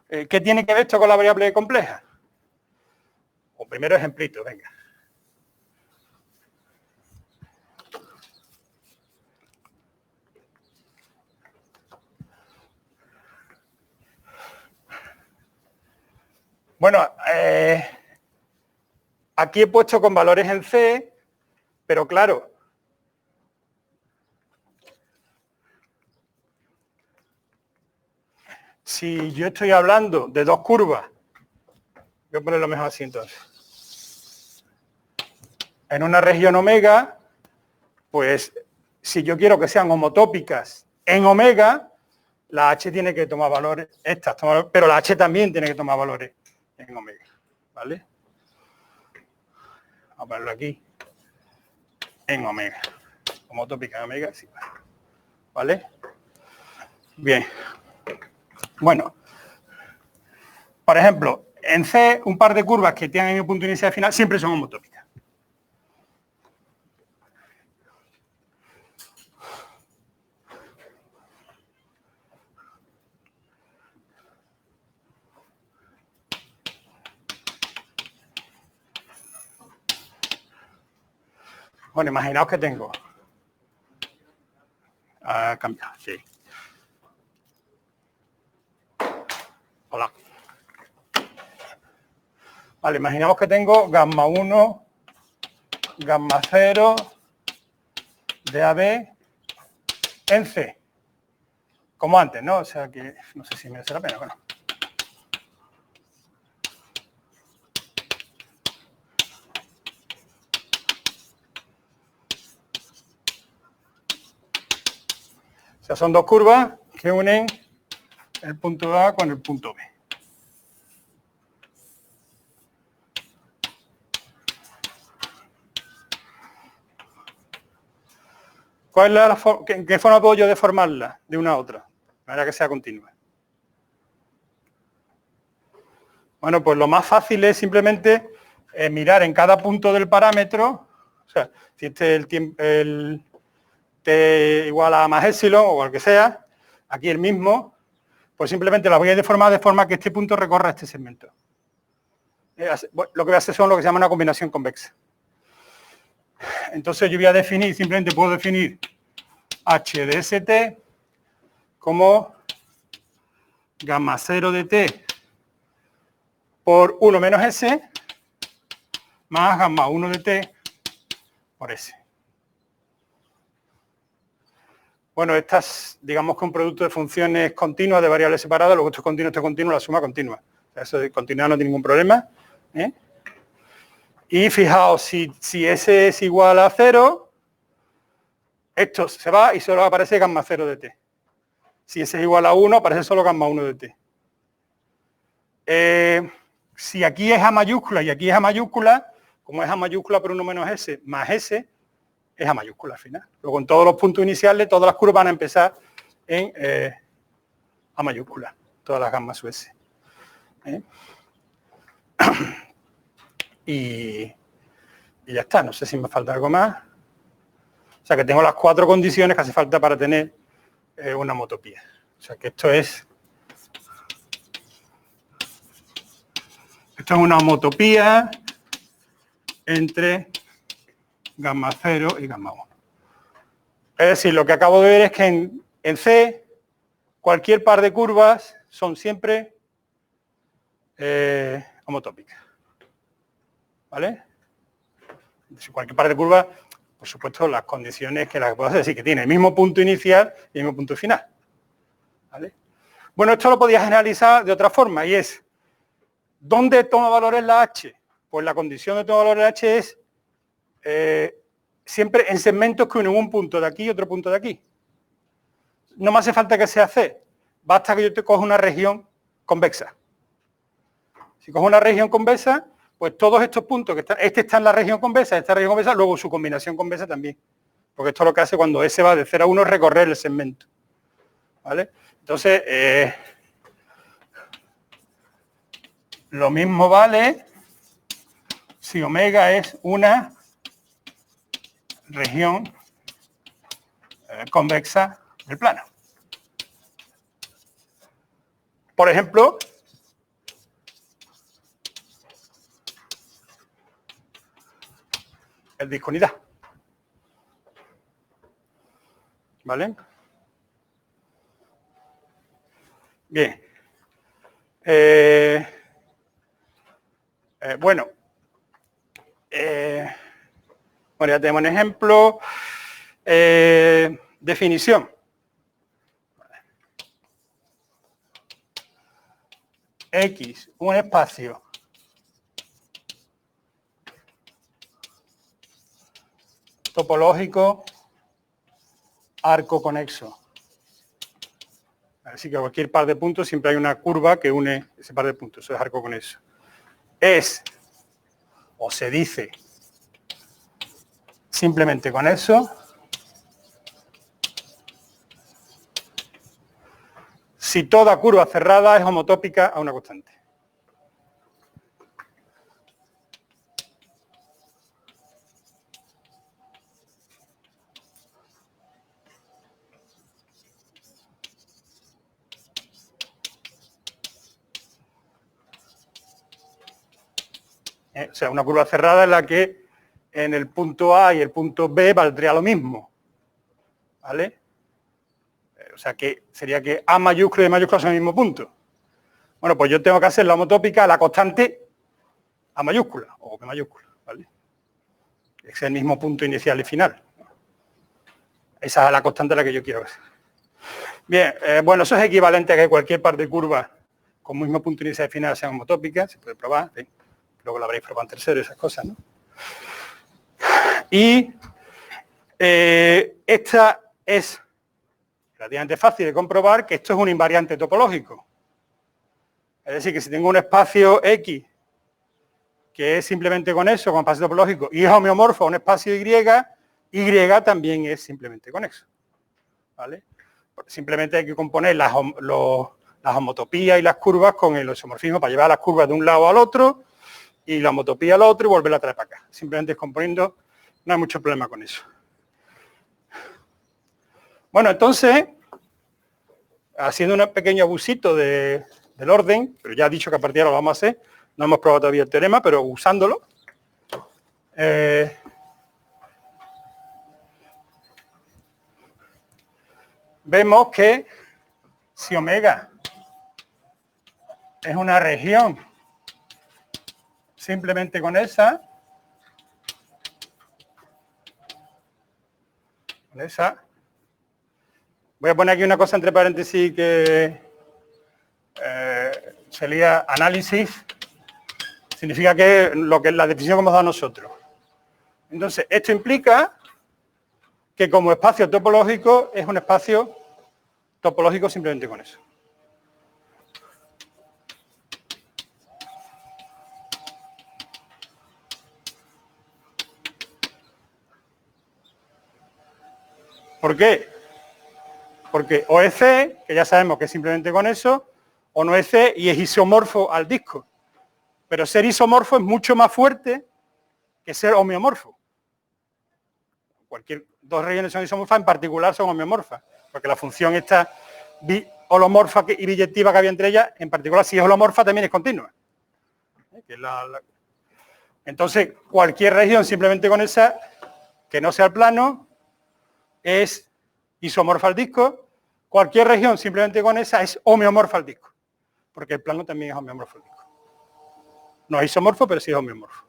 ¿Qué tiene que ver esto con la variable compleja? O primero ejemplito, venga. Bueno, aquí he puesto con valores en C, pero claro, si yo estoy hablando de dos curvas, voy a ponerlo mejor así entonces, en una región omega, pues si yo quiero que sean homotópicas en omega, la H tiene que tomar valores, pero la H también tiene que tomar valores en omega, ¿vale? Vamos a ponerlo aquí, en omega, homotópica en omega, sí, ¿vale? Bien. Bueno, por ejemplo, en C, un par de curvas que tienen el mismo punto inicial y final siempre son homotópicas. Bueno, imaginaos que tengo. Ha cambiado, sí. Hola. Vale, imaginamos que tengo gamma 1, gamma 0 de AB en C. Como antes, ¿no? O sea que no sé si merece la pena, bueno. O sea, son dos curvas que unen el punto A con el punto B. ¿Cuál es ¿En qué forma puedo yo deformarla de una a otra? De manera que sea continua. Bueno, pues lo más fácil es simplemente mirar en cada punto del parámetro, o sea, si este es el T igual a más epsilon o al que sea, aquí el mismo, pues simplemente la voy a deformar de forma que este punto recorra este segmento. Lo que voy a hacer son lo que se llama una combinación convexa. Entonces yo voy a definir, simplemente puedo definir H de ST como gamma 0 de T por 1 menos S más gamma 1 de T por S. Bueno, estas, digamos que un producto de funciones continuas de variables separadas, luego esto es continuo, la suma continua. O sea, eso de continuidad no tiene ningún problema. Y fijaos, si S es igual a 0, esto se va y solo aparece gamma 0 de T. Si S es igual a 1, aparece solo gamma 1 de T. Si aquí es A mayúscula y aquí es A mayúscula, como es A mayúscula por 1 menos S más S, es A mayúscula al final. Luego en todos los puntos iniciales, todas las curvas van a empezar en A mayúscula, todas las gammas US. Y ya está, no sé si me falta algo más. O sea que tengo las 4 condiciones que hace falta para tener una homotopía. O sea que esto es una homotopía entre gamma 0 y gamma 1. Es decir, lo que acabo de ver es que en C cualquier par de curvas son siempre homotópicas. ¿Vale? Si cualquier par de curvas, por supuesto, las condiciones que las puedo hacer, es decir, que tiene el mismo punto inicial y el mismo punto final. ¿Vale? Bueno, esto lo podía generalizar de otra forma y es, ¿dónde toma valores la H? Pues la condición de toma valores la H es siempre en segmentos que unen un punto de aquí y otro punto de aquí. No me hace falta que sea C. basta que yo te coja una región convexa. Si cojo una región convexa, pues todos estos puntos que están, este está en la región convexa, esta región convexa, luego su combinación convexa también. Porque esto lo que hace cuando S va de 0 a 1 es recorrer el segmento. ¿Vale? Entonces, lo mismo vale si omega es una región convexa del plano. Por ejemplo, el disco unidad. ¿Vale? Bien. Bueno, ya tenemos un ejemplo. Definición. X, un espacio topológico arco conexo. Así que cualquier par de puntos siempre hay una curva que une ese par de puntos, eso es arco conexo. Es, o se dice, simplemente conexo si toda curva cerrada es homotópica a una constante. O sea, una curva cerrada en la que en el punto A y el punto B valdría lo mismo. ¿Vale? O sea, que sería que A mayúscula y B mayúscula son el mismo punto. Bueno, pues yo tengo que hacer la homotópica a la constante A mayúscula o B mayúscula. ¿Vale? Es el mismo punto inicial y final. Esa es la constante a la que yo quiero hacer. Bien, bueno, eso es equivalente a que cualquier par de curvas con mismo punto inicial y final sean homotópicas. Se puede probar. ¿Sí? Luego lo habréis probado en tercero, esas cosas, ¿no? Y esta es relativamente fácil de comprobar que esto es un invariante topológico. Es decir, que si tengo un espacio X que es simplemente conexo con espacio topológico y es homeomorfo a un espacio Y también es simplemente conexo. ¿Vale? Simplemente hay que componer las homotopías y las curvas con el isomorfismo para llevar las curvas de un lado al otro y la homotopía al otro y volverla a traer para acá. Simplemente descomponiendo, no hay mucho problema con eso. Bueno, entonces, haciendo un pequeño abusito del orden, pero ya he dicho que a partir de ahora lo vamos a hacer, no hemos probado todavía el teorema, pero usándolo, vemos que si omega es una región simplemente con esa, voy a poner aquí una cosa entre paréntesis que sería análisis, significa que la definición que hemos dado nosotros. Entonces, esto implica que como espacio topológico es un espacio topológico simplemente con eso. ¿Por qué? Porque o es C, que ya sabemos que es simplemente con eso, o no es C y es isomorfo al disco. Pero ser isomorfo es mucho más fuerte que ser homeomorfo. Dos regiones son isomorfas, en particular son homeomorfas, porque la función esta holomorfa y biyectiva que había entre ellas, en particular si es holomorfa también es continua. Entonces, cualquier región simplemente con esa, que no sea el plano, es isomorfa al disco. Cualquier región simplemente con esa es homeomorfa al disco, porque el plano también es homeomorfo al disco. No es isomorfo, pero sí es homeomorfo.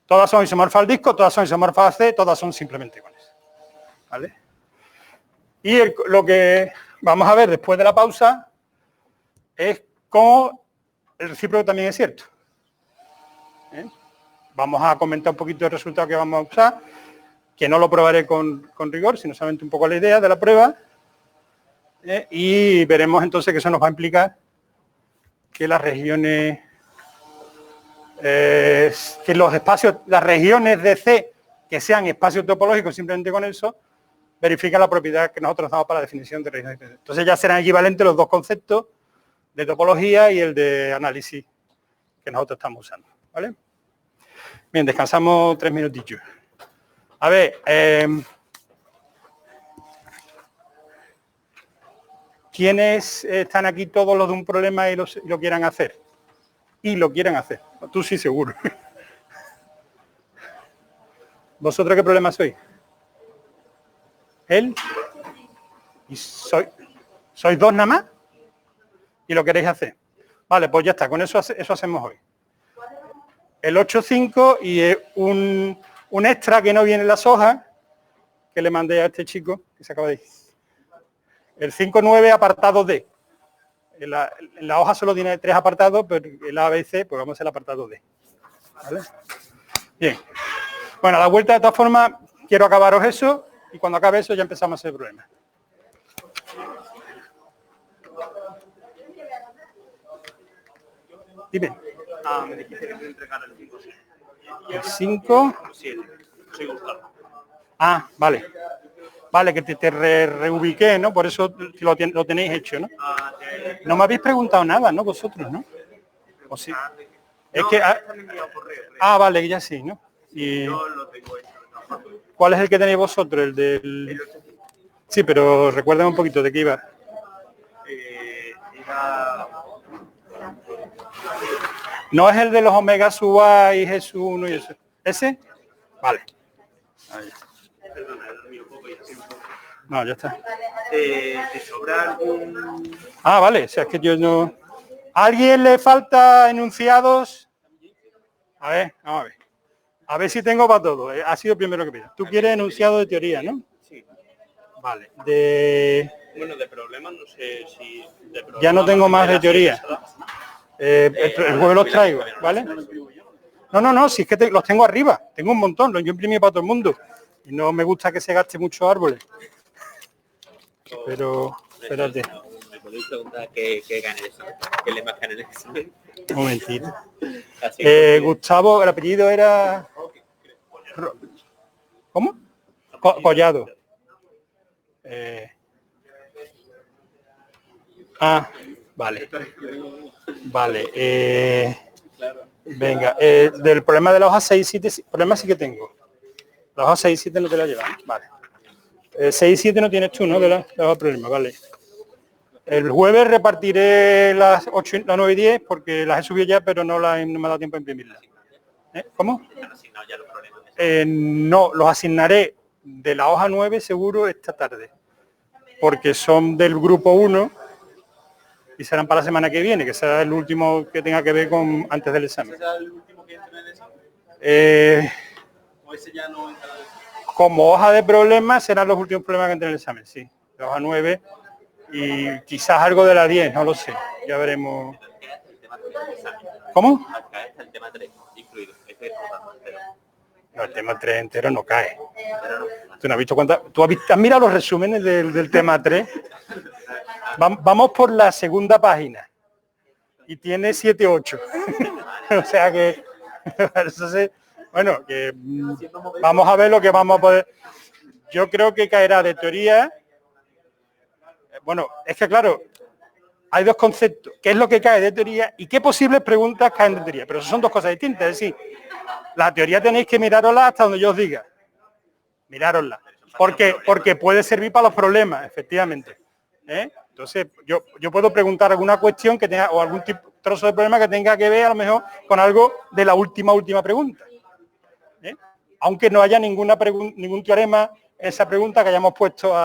Todas son isomorfas al disco, todas son isomorfas a C, todas son simplemente con eso. ¿Vale? Y lo que vamos a ver después de la pausa es cómo el recíproco también es cierto. Vamos a comentar un poquito el resultado que vamos a usar, que no lo probaré con rigor, sino solamente un poco la idea de la prueba. Y veremos entonces que eso nos va a implicar que las regiones, que los espacios, las regiones de C que sean espacios topológicos simplemente con eso, verifica la propiedad que nosotros damos para la definición de regiones. Entonces ya serán equivalentes los dos conceptos de topología y el de análisis que nosotros estamos usando, ¿vale? Bien, descansamos 3 minutillos. A ver, ¿quiénes están aquí todos los de un problema y lo quieran hacer? Y lo quieren hacer. Tú sí, seguro. ¿Vosotros qué problema sois? ¿Él? ¿Y sois dos nada más? ¿Y lo queréis hacer? Vale, pues ya está, con eso hacemos hoy. El 8.5 y un extra que no viene en las hojas, que le mandé a este chico, que se acaba de ir. El 5.9 apartado D. En la hoja solo tiene 3 apartados, pero el A, B, C, pues vamos a hacer el apartado D. ¿Vale? Bien. Bueno, a la vuelta de todas formas, quiero acabaros eso, y cuando acabe eso ya empezamos a hacer problemas. Dime. Me dijiste que te entregara el 5. El 5. 7. Soy Gustavo. Ah, vale. Vale, que te reubiqué, ¿no? Por eso lo tenéis hecho, ¿no? No me habéis preguntado nada, ¿no? Vosotros, ¿no? ¿O sí? Es que... vale, ya sí, ¿no? Y... Yo lo tengo hecho. ¿Cuál es el que tenéis vosotros? El del... Sí, pero recuérdame un poquito de qué iba. No es el de los omega sub A y G sub 1 y eso. ¿Ese? Vale. Ahí. No, ya está. ¿Te sobra algún...? Ah, vale. O sea, es que yo no... ¿A alguien le falta enunciados? A ver, vamos a ver. A ver si tengo para todo. Ha sido primero que pido. Tú quieres enunciado de teoría, ¿no? Sí. Vale. Bueno, de problemas no sé si... Ya no tengo más de teoría. El jueves los traigo, ¿vale? No, si es que los tengo arriba. Tengo un montón. Yo imprimí para todo el mundo. Y no me gusta que se gaste muchos árboles. Pero, espérate. ¿Me podéis preguntar qué gana el examen? ¿Qué le más gana el examen? Un momentito. Gustavo, el apellido era... ¿Cómo? Collado. Vale. Vale. Venga, del problema de la hoja 6 y 7, problema sí que tengo. La hoja 6 y 7 no te la llevan. Vale. 6 y 7 no tienes tú, ¿no? De la hoja problema, vale. El jueves repartiré las 8, las 9 y 10 porque las he subido ya, pero no me ha dado tiempo a imprimirlas. ¿Cómo? No, los asignaré de la hoja 9 seguro esta tarde, porque son del grupo 1 y serán para la semana que viene, que será el último que tenga que ver con antes del examen. ¿Ese será el último que entre en el examen? ¿O ese ya no entra en el examen? Como hoja de problemas serán los últimos problemas que entren en el examen, sí. La hoja 9 y quizás algo de la 10, no lo sé. Ya veremos. ¿Cómo? El tema 3 incluido. No, el tema 3 entero no cae. ¿Tú no has visto cuántas? ¿Tú has mirado los resúmenes del tema 3? Vamos por la segunda página. Y tiene 7, 8. O sea que... Entonces, bueno, que vamos a ver lo que vamos a poder... Yo creo que caerá de teoría... Bueno, es que claro, hay dos conceptos. ¿Qué es lo que cae de teoría y qué posibles preguntas caen de teoría? Pero eso son dos cosas distintas. Es decir, la teoría tenéis que mirarosla hasta donde yo os diga. Mirárosla. Porque puede servir para los problemas, efectivamente. Entonces, yo puedo preguntar alguna cuestión que tenga, o algún trozo de problema que tenga que ver a lo mejor con algo de la última pregunta. Aunque no haya ningún teorema en esa pregunta que hayamos puesto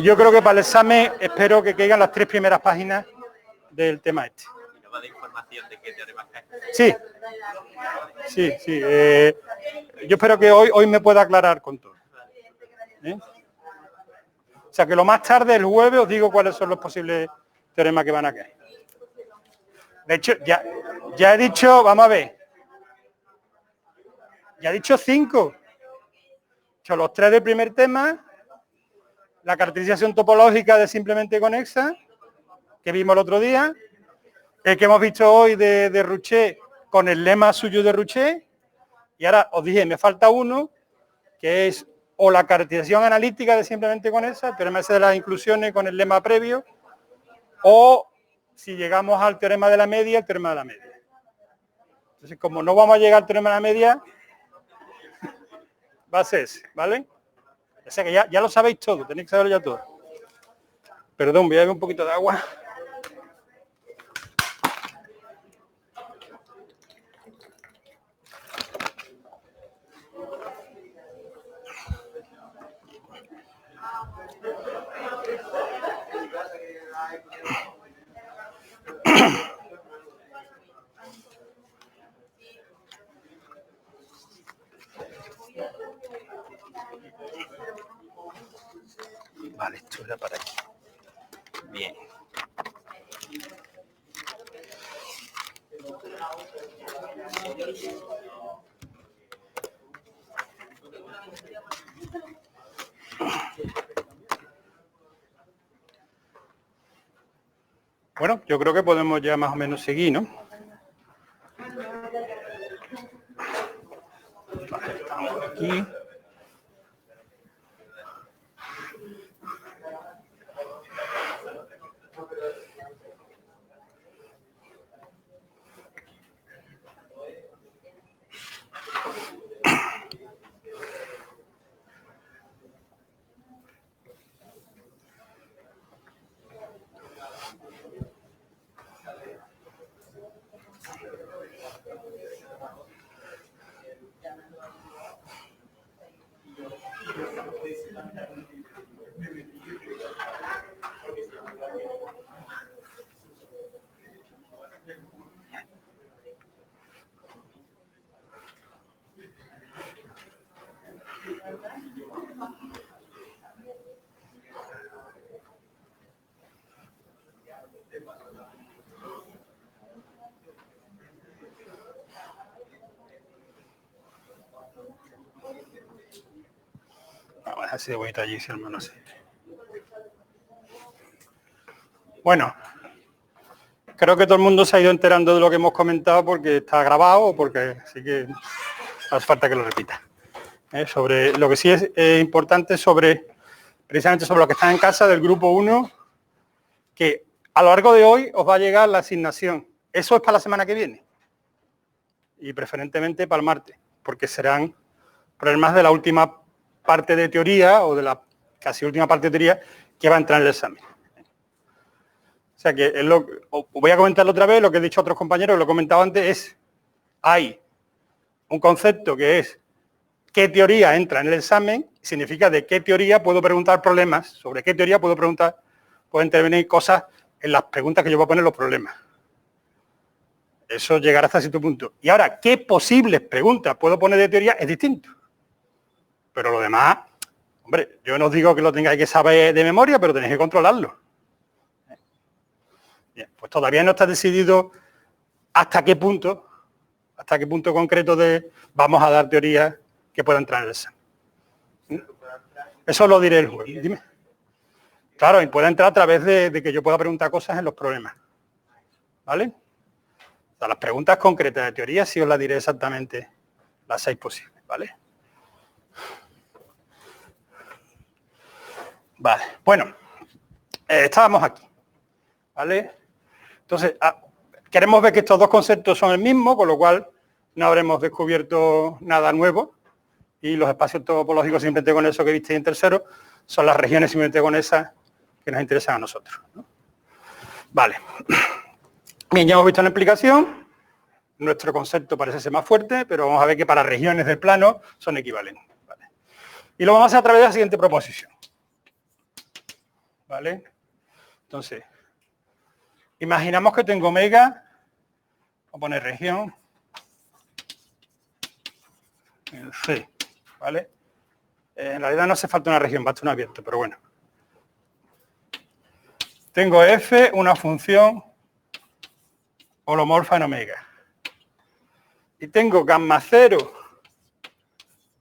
yo creo que para el examen espero que caigan las 3 primeras páginas del tema este. ¿Y nos va a dar información de qué teoremas cae? Sí. Yo espero que hoy me pueda aclarar con todo. O sea que lo más tarde, el jueves, os digo cuáles son los posibles teoremas que van a caer. De hecho, ya he dicho, vamos a ver. Ya he dicho 5. He dicho los 3 del primer tema la caracterización topológica de simplemente conexa, que vimos el otro día, el que hemos visto hoy de Ruchet, con el lema suyo de Ruchet, y ahora os dije, me falta uno, que es o la caracterización analítica de simplemente conexa, el teorema ese de las inclusiones con el lema previo, o si llegamos al teorema de la media, el teorema de la media. Entonces, como no vamos a llegar al teorema de la media, va a ser ese, ¿vale? O sea que ya lo sabéis todo, tenéis que saberlo ya todo. Perdón, voy a beber un poquito de agua. Vale, esto era para aquí. Bien. Bueno, yo creo que podemos ya más o menos seguir, ¿no? Vale, estamos aquí. Vamos a dejar así de bonito allí, si hermano, así. Bueno, creo que todo el mundo se ha ido enterando de lo que hemos comentado porque está grabado, porque así que hace falta que lo repita. Sobre lo que sí es importante precisamente sobre lo que están en casa del grupo 1, que a lo largo de hoy os va a llegar la asignación. Eso es para la semana que viene. Y preferentemente para el martes, porque serán problemas de la última parte de teoría o de la casi última parte de teoría que va a entrar en el examen. O sea que os voy a comentarlo otra vez, lo que he dicho a otros compañeros, lo he comentado antes, hay un concepto que es qué teoría entra en el examen, significa de qué teoría puedo preguntar problemas, sobre qué teoría puedo intervenir cosas en las preguntas que yo voy a poner los problemas. Eso llegará hasta cierto punto. Y ahora, qué posibles preguntas puedo poner de teoría es distinto. Pero lo demás, hombre, yo no os digo que lo tengáis que saber de memoria, pero tenéis que controlarlo. Bien, pues todavía no está decidido hasta qué punto concreto vamos a dar teoría que pueda entrar en el examen. Eso lo diré el jueves. Dime. Claro, y puede entrar a través de que yo pueda preguntar cosas en los problemas. ¿Vale? O sea, las preguntas concretas de teoría sí os las diré exactamente las 6 posibles. ¿Vale? Vale. Bueno, estábamos aquí. ¿Vale? Entonces, queremos ver que estos dos conceptos son el mismo, con lo cual no habremos descubierto nada nuevo. Y los espacios topológicos simplemente con eso que visteis en tercero son las regiones simplemente con esas que nos interesan a nosotros, ¿no? Vale. Bien, ya hemos visto en la explicación. Nuestro concepto parece ser más fuerte, pero vamos a ver que para regiones del plano son equivalentes. ¿Vale? Y lo vamos a hacer a través de la siguiente proposición. ¿Vale? Entonces, imaginamos que tengo omega, voy a poner región, en C, ¿vale? En realidad no hace falta una región, basta un abierto, pero bueno. Tengo f, una función holomorfa en omega. Y tengo gamma 0,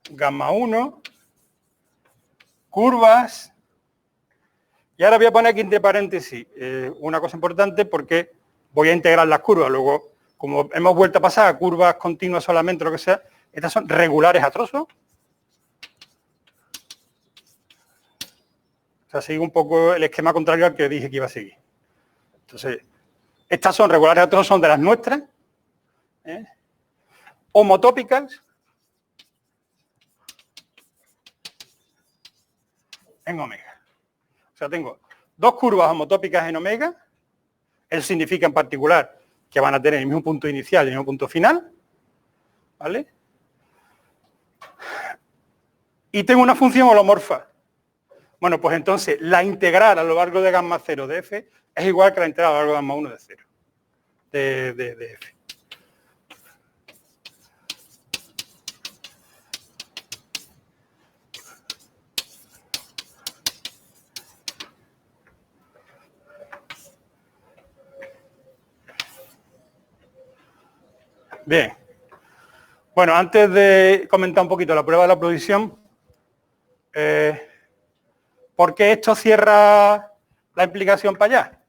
gamma 1, curvas Y ahora voy a poner aquí entre paréntesis una cosa importante porque voy a integrar las curvas. Luego, como hemos vuelto a pasar a curvas continuas solamente, lo que sea, estas son regulares a trozos. O sea, sigue un poco el esquema contrario al que dije que iba a seguir. Entonces, estas son regulares a trozos, son de las nuestras. Homotópicas en omega. O sea, tengo dos curvas homotópicas en omega. Eso significa en particular que van a tener el mismo punto inicial y el mismo punto final. ¿Vale? Y tengo una función holomorfa. Bueno, pues entonces la integral a lo largo de gamma 0 de f es igual que la integral a lo largo de gamma 1 de 0 de f. Bien. Bueno, antes de comentar un poquito la prueba de la provisión, ¿por qué esto cierra la implicación para allá?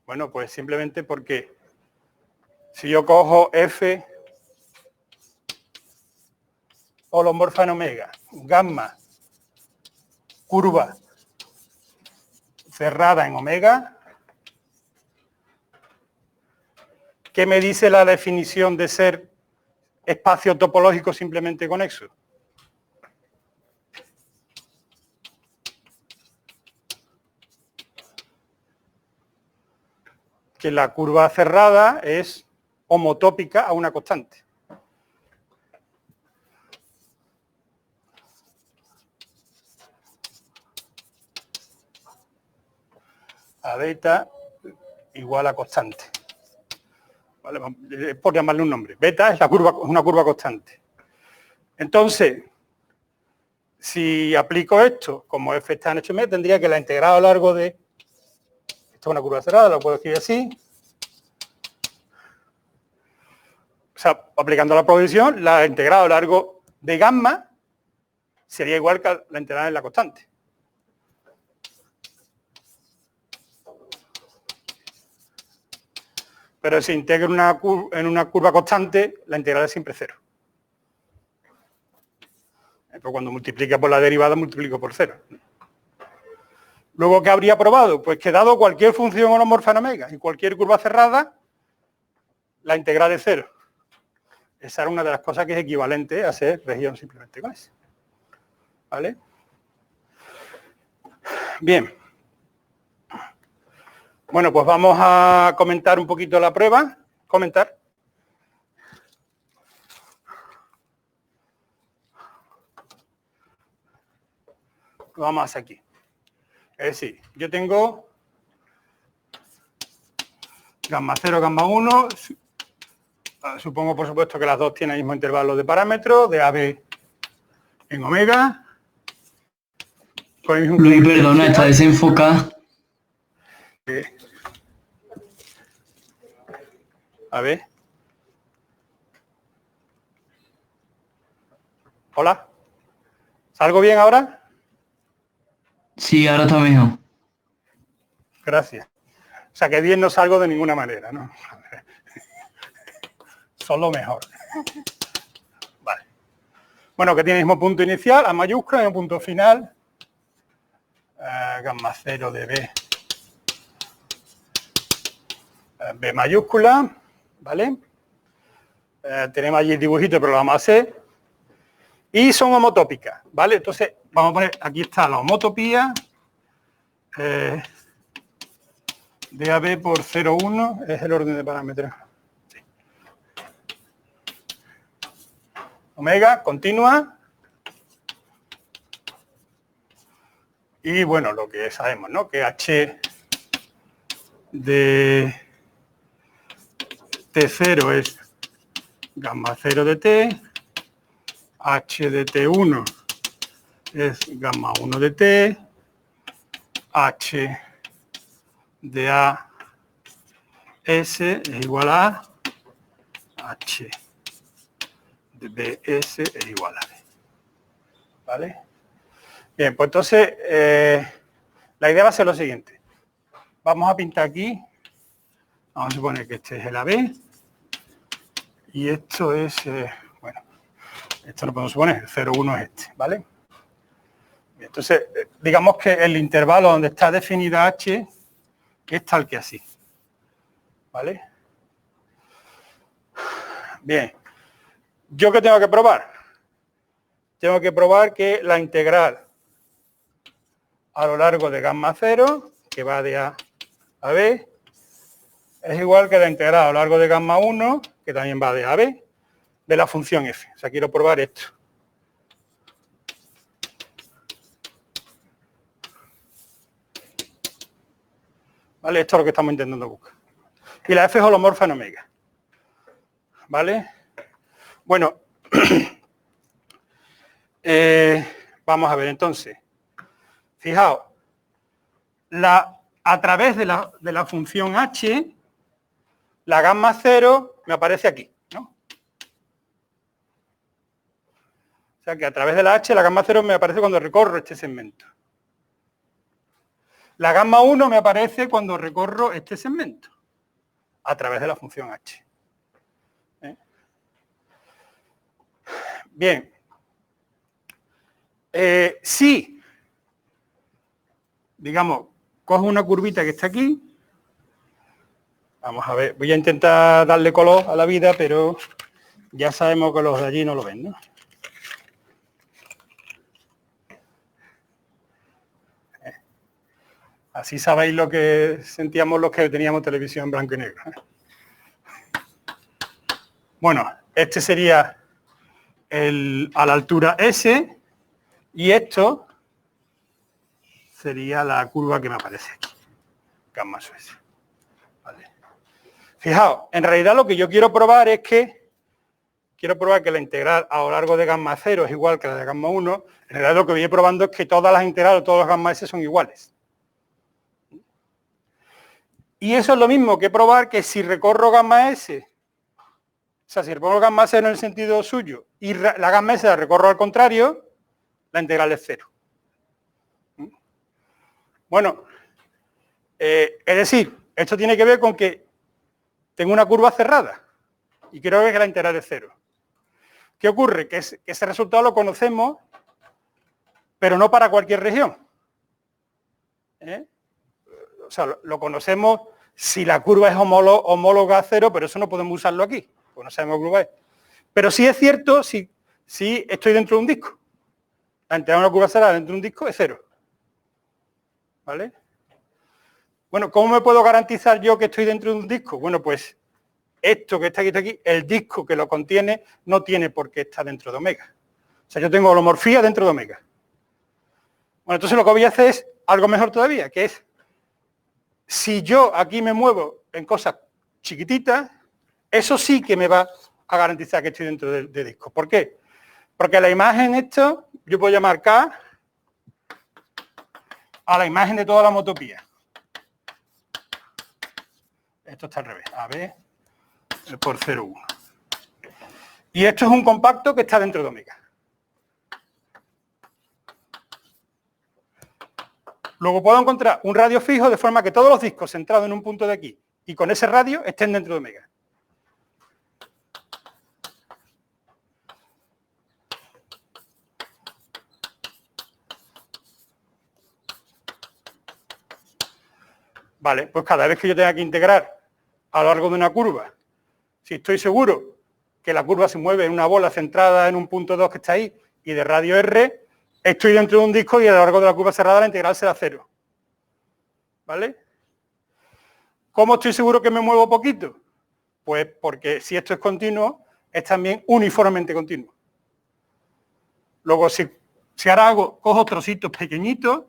Bueno, pues simplemente porque si yo cojo f holomorfa en omega, gamma, curva cerrada en omega, ¿qué me dice la definición de ser espacio topológico simplemente conexo? Que la curva cerrada es homotópica a una constante. A beta igual a constante. ¿Vale? Por llamarle un nombre. Beta es una curva constante. Entonces, si aplico esto, como f está en HM, tendría que la integral a lo largo de... Esto es una curva cerrada, lo puedo escribir así. O sea, aplicando la provisión, la integral a lo largo de gamma sería igual que la integral en la constante. Pero si integro en una curva constante, la integral es siempre cero. Pero cuando multiplique por la derivada, multiplico por cero. Luego, ¿qué habría probado? Pues que dado cualquier función holomorfa en omega y cualquier curva cerrada, la integral es cero. Esa era una de las cosas que es equivalente a ser región simplemente con S. ¿Vale? Bien. Bueno, pues vamos a comentar un poquito la prueba. Comentar. Vamos hacia aquí. Es decir, yo tengo gamma 0, gamma 1. Supongo, por supuesto, que las dos tienen el mismo intervalo de parámetros, de AB en omega. Luis, perdona, está desenfocada. A ver. Hola. ¿Salgo bien ahora? Sí, ahora está mejor. Gracias. O sea, que bien no salgo de ninguna manera, ¿no? Solo mejor. Vale. Bueno, que tiene el mismo punto inicial, A mayúscula, y un punto final. Gamma 0 de B. B mayúscula, ¿vale? Tenemos allí el dibujito, pero lo vamos a hacer. Y son homotópicas, ¿vale? Entonces, vamos a poner, aquí está la homotopía. DAB por 0,1 es el orden de parámetros. Sí. Omega, continua. Y bueno, lo que sabemos, ¿no? Que H de T0 es gamma 0 de T. H de T1 es gamma 1 de T. H de A S es igual a H de BS es igual a B. ¿vale? Bien, pues entonces la idea va a ser lo siguiente. Vamos a pintar aquí, vamos a suponer que este es el AB y esto es, bueno, esto lo podemos suponer, el 0,1 es este, ¿vale? Bien, entonces, digamos que el intervalo donde está definida H es tal que así, ¿vale? Bien, ¿yo qué tengo que probar? Tengo que probar que la integral a lo largo de gamma 0, que va de A a B, es igual que la integral a lo largo de gamma 1, que también va de A a B, de la función f. O sea, quiero probar esto. ¿Vale? Esto es lo que estamos intentando buscar. Y la f es holomorfa en omega. ¿Vale? Bueno, vamos a ver entonces. Fijaos, a través de la función h, la gamma 0 me aparece aquí, ¿no? O sea que a través de la h, la gamma 0 me aparece cuando recorro este segmento. La gamma 1 me aparece cuando recorro este segmento, a través de la función h. Bien. Si, digamos, cojo una curvita que está aquí, vamos a ver, voy a intentar darle color a la vida, pero ya sabemos que los de allí no lo ven, ¿no? Así sabéis lo que sentíamos los que teníamos televisión en blanco y negro. Bueno, este sería a la altura S y esto sería la curva que me aparece aquí, gamma sub S. Vale. Fijaos, en realidad lo que yo quiero probar es que la integral a lo largo de gamma 0 es igual que la de gamma 1. En realidad lo que voy probando es que todas las integrales, todos los gamma S son iguales. Y eso es lo mismo que probar que si recorro gamma S, o sea, si recorro gamma S en el sentido suyo y la gamma S la recorro al contrario, la integral es 0. Bueno, es decir, esto tiene que ver con que tengo una curva cerrada y quiero ver que la integral es 0. ¿Qué ocurre? Que ese resultado lo conocemos, pero no para cualquier región. O sea, lo conocemos si la curva es homóloga a 0, pero eso no podemos usarlo aquí, porque no sabemos qué curva es. Pero sí es cierto si estoy dentro de un disco. La integral de una curva cerrada dentro de un disco es 0. ¿Vale? Bueno, ¿cómo me puedo garantizar yo que estoy dentro de un disco? Bueno, pues esto que está aquí, el disco que lo contiene, no tiene por qué estar dentro de omega. O sea, yo tengo holomorfía dentro de omega. Bueno, entonces lo que voy a hacer es algo mejor todavía, que es, si yo aquí me muevo en cosas chiquititas, eso sí que me va a garantizar que estoy dentro de disco. ¿Por qué? Porque la imagen esto, yo puedo llamar K a la imagen de toda la homotopía. Esto está al revés, AB por 0,1. Y esto es un compacto que está dentro de omega. Luego puedo encontrar un radio fijo de forma que todos los discos centrados en un punto de aquí y con ese radio estén dentro de omega. Vale, pues cada vez que yo tenga que integrar a lo largo de una curva, si estoy seguro que la curva se mueve en una bola centrada en un punto 2 que está ahí y de radio R, estoy dentro de un disco y a lo largo de la curva cerrada la integral será 0. ¿Vale? ¿Cómo estoy seguro que me muevo poquito? Pues porque si esto es continuo, es también uniformemente continuo. Luego, si ahora cojo trocitos pequeñitos,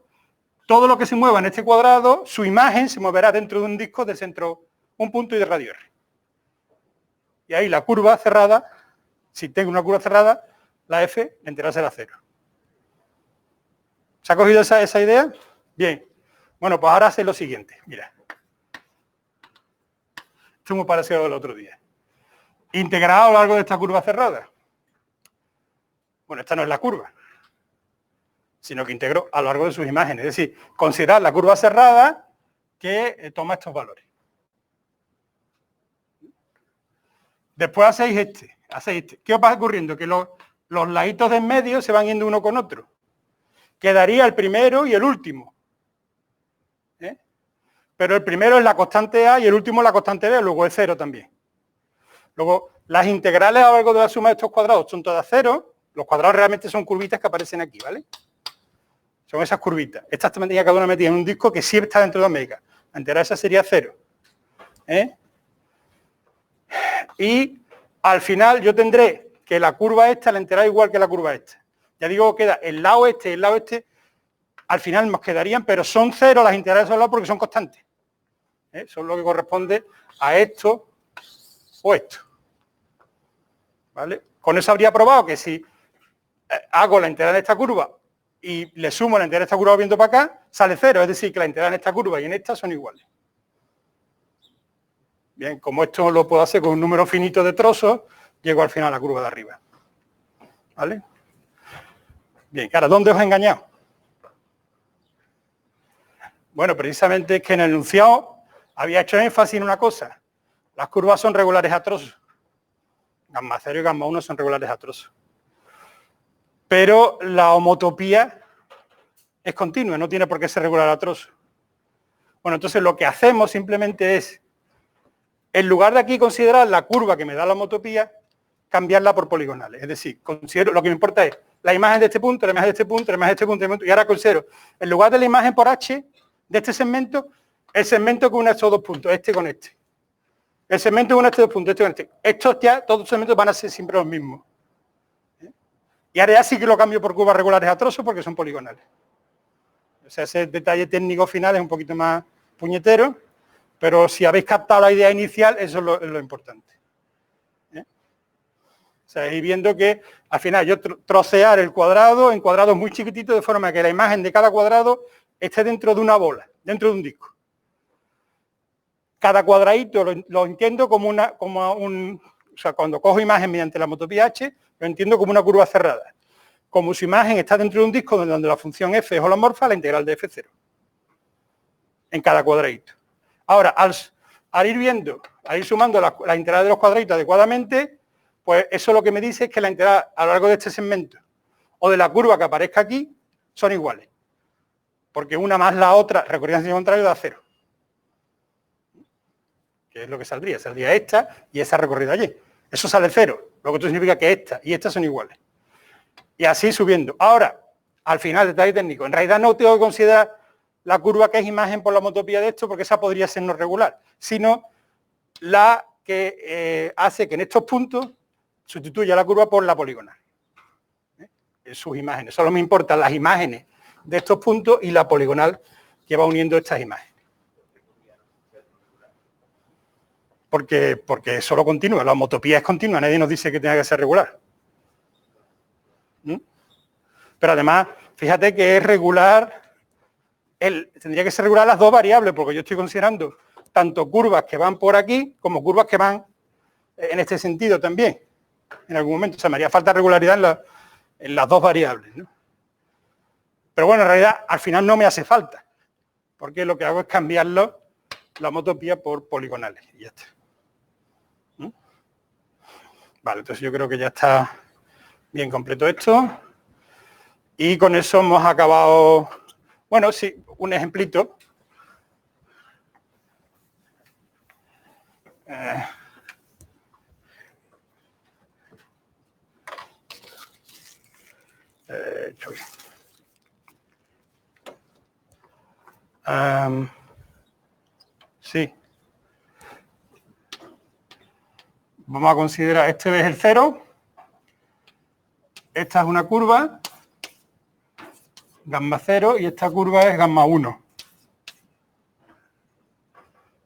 todo lo que se mueva en este cuadrado, su imagen se moverá dentro de un disco de centro un punto y de radio R. Y ahí la curva cerrada, si tengo una curva cerrada, la F, la integral será 0. ¿Se ha cogido esa idea? Bien. Bueno, pues ahora hace lo siguiente. Mira. Esto es muy parecido al otro día. Integrar a lo largo de esta curva cerrada. Bueno, esta no es la curva. sino que integro a lo largo de sus imágenes. Es decir, considerar la curva cerrada que toma estos valores. Después hacéis este. ¿Qué os va ocurriendo? Que los laditos de en medio se van yendo uno con otro. Quedaría el primero y el último. Pero el primero es la constante A y el último es la constante B, luego es 0 también. Luego, las integrales a lo largo de la suma de estos cuadrados son todas 0. Los cuadrados realmente son curvitas que aparecen aquí, ¿vale? Son esas curvitas. Estas también tenía cada una metida en un disco que siempre está dentro de omega. La integral esa sería 0. Y al final yo tendré que la curva esta la integral igual que la curva esta. Ya digo que queda el lado este y el lado este. Al final nos quedarían, pero son 0 las integrales de esos lados porque son constantes. Son lo que corresponde a esto o esto. ¿Vale? Con eso habría probado que si hago la integral de esta curva y le sumo la integral de esta curva viendo para acá, sale 0. Es decir, que la integral en esta curva y en esta son iguales. Bien, como esto lo puedo hacer con un número finito de trozos, llego al final a la curva de arriba. ¿Vale? Bien, ahora, ¿dónde os he engañado? Bueno, precisamente es que en el enunciado había hecho énfasis en una cosa. Las curvas son regulares a trozos. Gamma 0 y gamma 1 son regulares a trozos. Pero la homotopía es continua, no tiene por qué ser regular a trozos. Bueno, entonces lo que hacemos simplemente es, en lugar de aquí considerar la curva que me da la homotopía, cambiarla por poligonales. Es decir, considero, lo que me importa es la imagen de este punto, la imagen de este punto, la imagen de este punto, y ahora considero, en lugar de la imagen por H de este segmento, el segmento que une estos dos puntos, este con este. El segmento que une estos dos puntos, este con este. Estos ya, todos los segmentos van a ser siempre los mismos. Y ahora ya sí que lo cambio por curvas regulares a trozos porque son poligonales. O sea, ese detalle técnico final es un poquito más puñetero, pero si habéis captado la idea inicial, eso es lo importante. O sea, ir viendo que al final yo trocear el cuadrado en cuadrados muy chiquititos de forma que la imagen de cada cuadrado esté dentro de una bola, dentro de un disco. Cada cuadradito lo entiendo como o sea, cuando cojo imagen mediante la homotopía H, lo entiendo como una curva cerrada. Como su imagen está dentro de un disco donde la función f es holomorfa, la integral de f0. En cada cuadradito. Ahora, al ir viendo, al ir sumando la integral de los cuadraditos adecuadamente, pues eso lo que me dice es que la integral a lo largo de este segmento o de la curva que aparezca aquí son iguales. Porque una más la otra, recorrida en sentido contrario, da 0. Que es lo que saldría. Saldría esta y esa recorrida allí. Eso sale 0. Lo que esto significa que esta y estas son iguales. Y así subiendo. Ahora, al final, detalle técnico. En realidad no tengo que considerar la curva que es imagen por la homotopía de esto, porque esa podría ser no regular, sino la que hace que en estos puntos sustituya la curva por la poligonal. En sus imágenes. Solo me importan las imágenes de estos puntos y la poligonal que va uniendo estas imágenes. Porque es solo continua, la homotopía es continua, nadie nos dice que tenga que ser regular. Pero además, fíjate que es regular, tendría que ser regular las dos variables, porque yo estoy considerando tanto curvas que van por aquí, como curvas que van en este sentido también, en algún momento. O sea, me haría falta regularidad en las dos variables, ¿no? Pero bueno, en realidad, al final no me hace falta, porque lo que hago es cambiarlo, la homotopía por poligonales, y ya está. Vale, entonces yo creo que ya está bien completo esto. Y con eso hemos acabado, bueno, sí, un ejemplito. Sí. Vamos a considerar, este es el 0. Esta es una curva, gamma 0, y esta curva es gamma 1.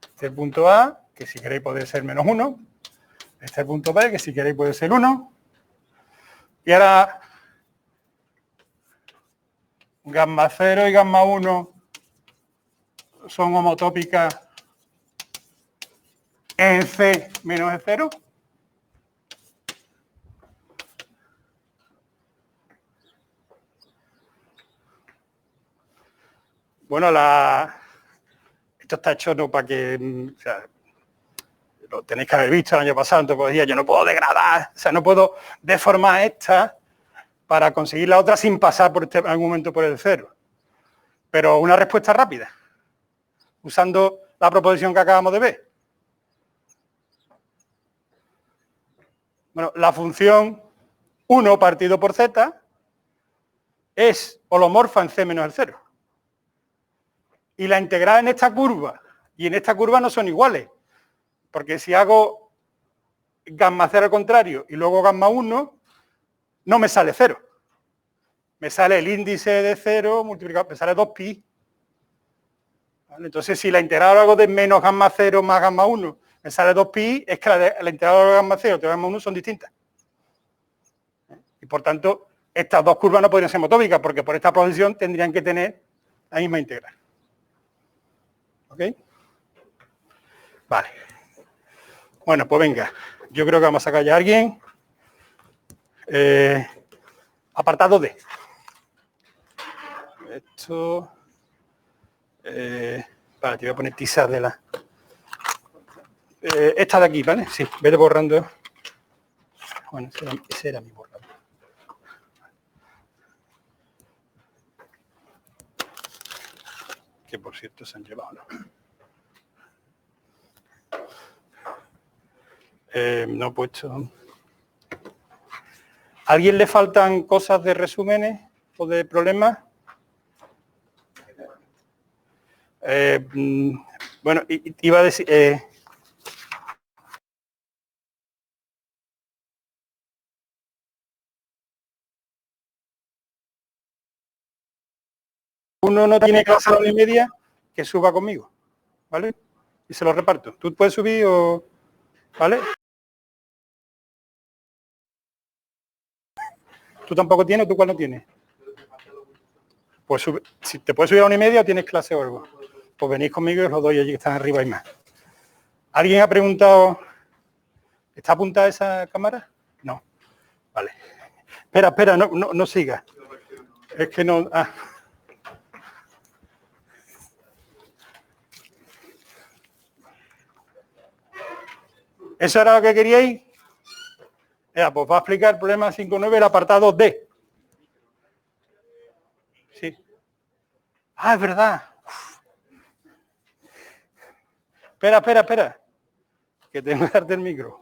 Este es el punto A, que si queréis puede ser menos 1. Este es el punto B, que si queréis puede ser 1. Y ahora, gamma 0 y gamma 1 son homotópicas en C menos E0. Bueno, esto está hecho no para que, o sea, lo tenéis que haber visto el año pasado, entonces pues decía, yo no puedo degradar, o sea, no puedo deformar esta para conseguir la otra sin pasar por en algún momento por el cero. Pero una respuesta rápida, usando la proposición que acabamos de ver. Bueno, la función 1 partido por z es holomorfa en c menos el 0. Y la integral en esta curva y en esta curva no son iguales. Porque si hago gamma 0 al contrario y luego gamma 1, no me sale 0. Me sale el índice de 0 multiplicado, me sale 2pi. ¿Vale? Entonces, si la integral hago de menos gamma 0 más gamma 1, me sale 2pi, es que la integral de gamma 0 y gamma 1 son distintas. Y por tanto, estas dos curvas no podrían ser motómicas, porque por esta posición tendrían que tener la misma integral. ¿Ok? Vale. Bueno, pues venga. Yo creo que vamos a sacar ya a alguien. Apartado D. Esto... vale, te voy a poner tizas de la... esta de aquí, ¿vale? Sí, vete borrando. Bueno, ese era mi borrador. Que por cierto se han llevado, ¿no? No he puesto... ¿A alguien le faltan cosas de resúmenes o de problemas? Bueno, iba a decir... uno no tiene clase a la 1:30, que suba conmigo, ¿vale? Y se lo reparto. ¿Tú puedes subir o...? ¿Vale? ¿Tú tampoco tienes o tú cuál no tienes? Pues si te puedes subir a 1:30 o tienes clase o algo. Pues venís conmigo y os lo doy allí que están arriba y más. ¿Alguien ha preguntado... ¿Está apuntada esa cámara? No. Vale. Espera, no sigas. Es que no... Ah. ¿Eso era lo que queríais? Pues va a explicar el problema 5.9, el apartado D. Sí. Ah, es verdad. Uf. Espera. Que tengo que darte el micro.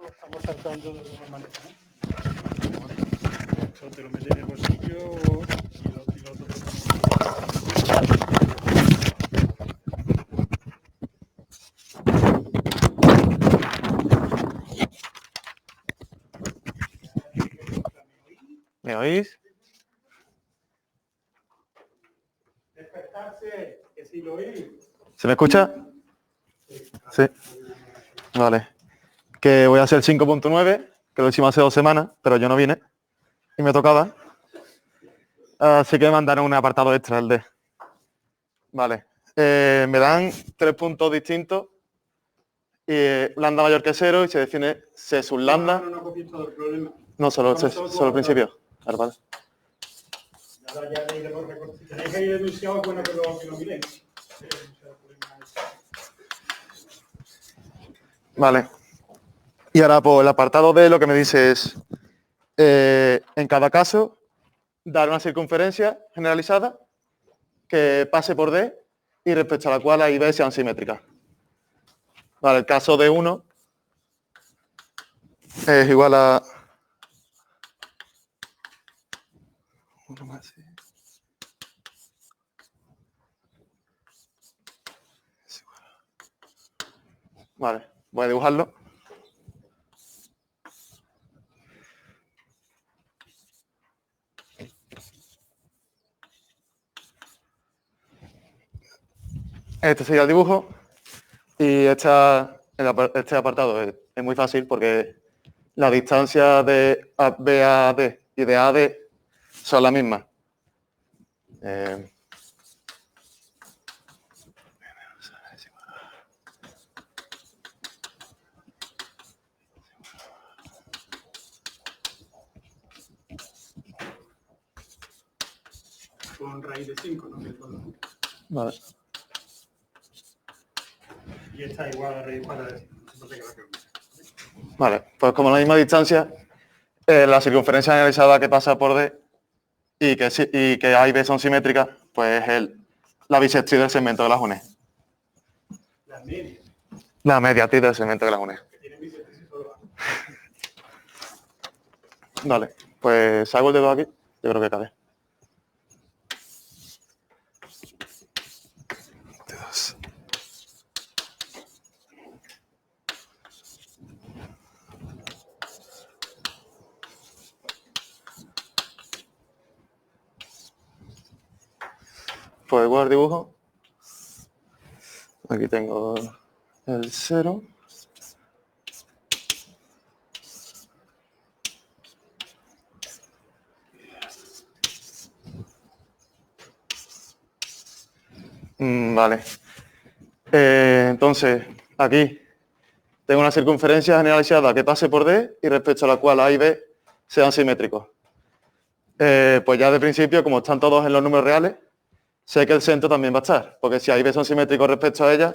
Estamos saltando de alguna manera, ¿no? Eso te lo metes en el bolsillo y lo otro. ¿Me oís? Despertarse, que si lo oís. ¿Se me escucha? Sí. Vale. Que voy a hacer el 5.9, que lo hicimos hace 2 semanas, pero yo no vine y me tocaba. Así que me mandaron un apartado extra, el D. Vale. Me dan 3 puntos distintos. Lambda mayor que 0 y se define C sub lambda. No copies todo el problema. No, solo el principio. Claro, vale. Ya te iré por recorte. Tenéis que ir denunciado, bueno, que lo miréis. Vale. Y ahora por el apartado D lo que me dice es, en cada caso, dar una circunferencia generalizada que pase por D y respecto a la cual A y B sean simétricas. Vale, el caso de 1 es igual a... Vale, voy a dibujarlo. Este sería el dibujo y este apartado es muy fácil porque la distancia de B a D y de A a D son las mismas. con raíz de 5, ¿no? Vale. Y esta igual a raíz cuadrada de 5. Vale, pues como la misma distancia, la circunferencia analizada que pasa por D y que A y B son simétricas, pues es la bisectriz del segmento que las une. La media. La mediatriz del segmento que las une. Que tiene bisectriz solo A. Vale, pues hago el dedo aquí, yo creo que cabe. Dedos. Pues igual dibujo. Aquí tengo el 0. Vale. Entonces, aquí tengo una circunferencia generalizada que pase por D y respecto a la cual A y B sean simétricos. Pues ya de principio, como están todos en los números reales, sé que el centro también va a estar, porque si A y B son simétricos respecto a ella,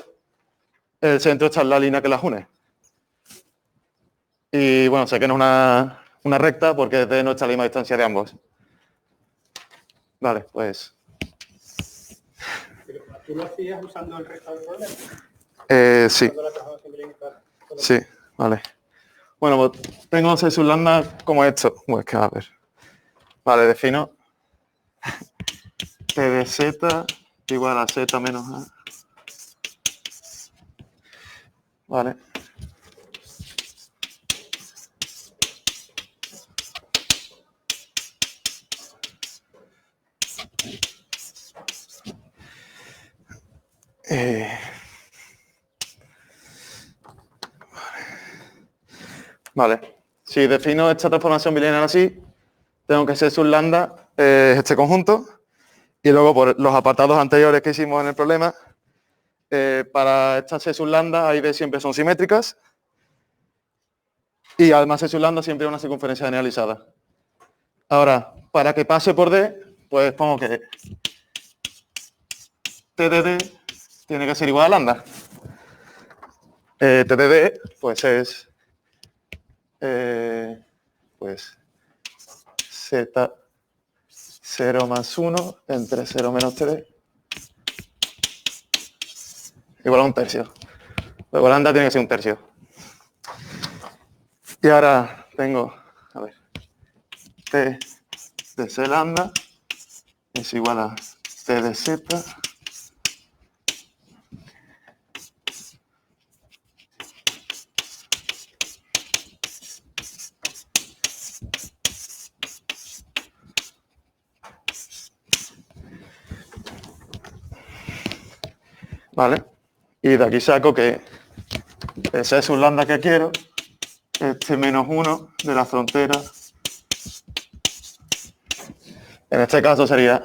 el centro está en la línea que las une. Y bueno, sé que no es una recta porque D no está a la misma distancia de ambos. Vale, pues... ¿Tú lo hacías usando el resto del problema? Sí. Sí, vale. Bueno, pues tengo C sub lambda como esto. Pues que a ver. Vale, defino P de Z igual a Z menos A. Vale. Vale. Si defino esta transformación bilineal así, tengo que C sub lambda este conjunto y luego por los apartados anteriores que hicimos en el problema, para esta C sub lambda A y B siempre son simétricas y además C sub lambda siempre es una circunferencia generalizada. Ahora, para que pase por D, pues pongo que T de D tiene que ser igual a lambda. T de D pues es pues Z 0 más 1 entre 0 menos 3 igual a un tercio. Luego lambda tiene que ser un tercio. Y ahora tengo, a ver, T de C lambda es igual a T de Z ¿vale? Y de aquí saco que ese es un lambda que quiero, este menos 1 de la frontera, en este caso sería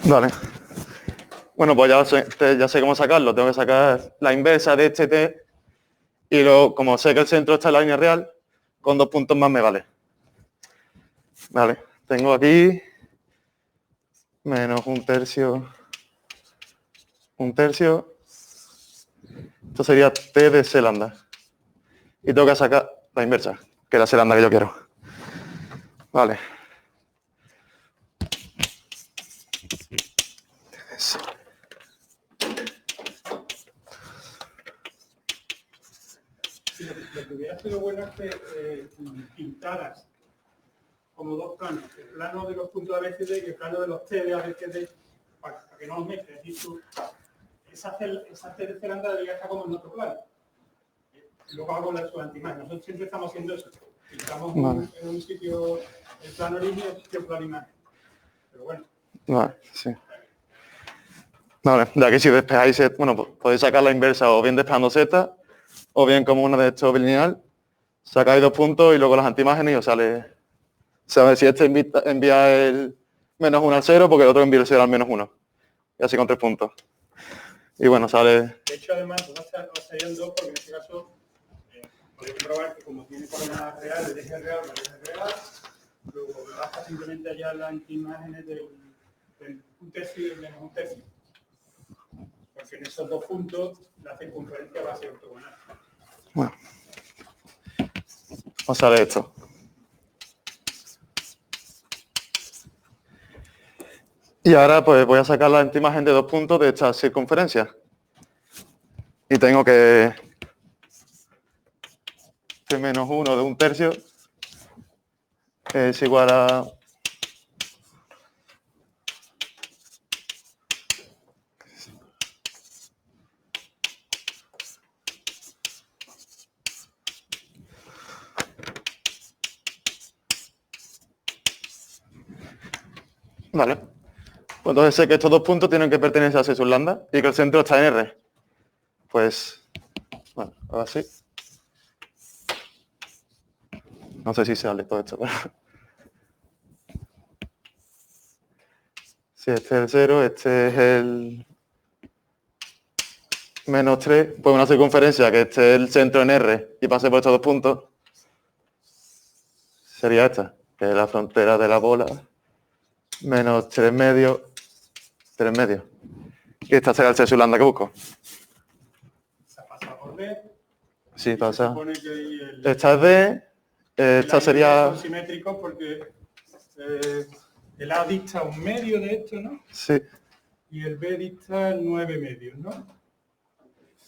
vale. Bueno, pues ya sé cómo sacarlo, tengo que sacar la inversa de este t y luego, como sé que el centro está en la línea real, con 2 puntos más me vale. Vale, tengo aquí menos un tercio. Esto sería T de C lambda. Y tengo que sacar la inversa, que es la C lambda que yo quiero. Vale. Lo que hubiera sido bueno es que pintaras como dos planos, el plano de los puntos ABCD y el plano de los T de ABCD, para que no los mezcles. Y tú, esa T de C lambda debería estar como en otro plano. Luego hago la su antimagia. Nosotros siempre estamos haciendo eso. Pintamos en un sitio el plano línea y en un sitio el plano imagen. Pero bueno. Vale, sí. Vale, de aquí si despejáis, bueno, podéis sacar la inversa o bien despejando Z, o bien como una de estos bilineal, sacáis 2 puntos y luego las antimágenes y os sale... Sabes si este envía el menos 1 al 0, porque el otro envía el 0 al menos 1. Y así con 3 puntos. Y bueno, sale... De hecho, además, serían 2, porque en este caso podéis comprobar que como tiene coordenadas reales, el eje real, el eje real, luego basta simplemente hallar las imágenes del un tercio y del menos un tercio. Porque en esos dos puntos la circunferencia va a ser ortogonal. Bueno, vamos a ver esto. Y ahora pues voy a sacar la imagen de 2 puntos de esta circunferencia. Y tengo que menos 1 de un tercio es igual a vale. Pues entonces sé que estos 2 puntos tienen que pertenecer a C lambda y que el centro está en R. Pues, bueno, ahora sí. No sé si sale todo esto, pero... Si este es el 0, este es el menos 3, pues una circunferencia que esté el centro en R y pase por estos 2 puntos, sería esta, que es la frontera de la bola, menos 3 medios, 3 medios. Y esta será el C lambda que busco. Se pasa por D. Sí, Se pasa. supone que ahí Esta es D, esta sería... Son simétricos porque el A dista 1 medio de esto, ¿no? Sí, Y el B dista 9 medios, ¿no?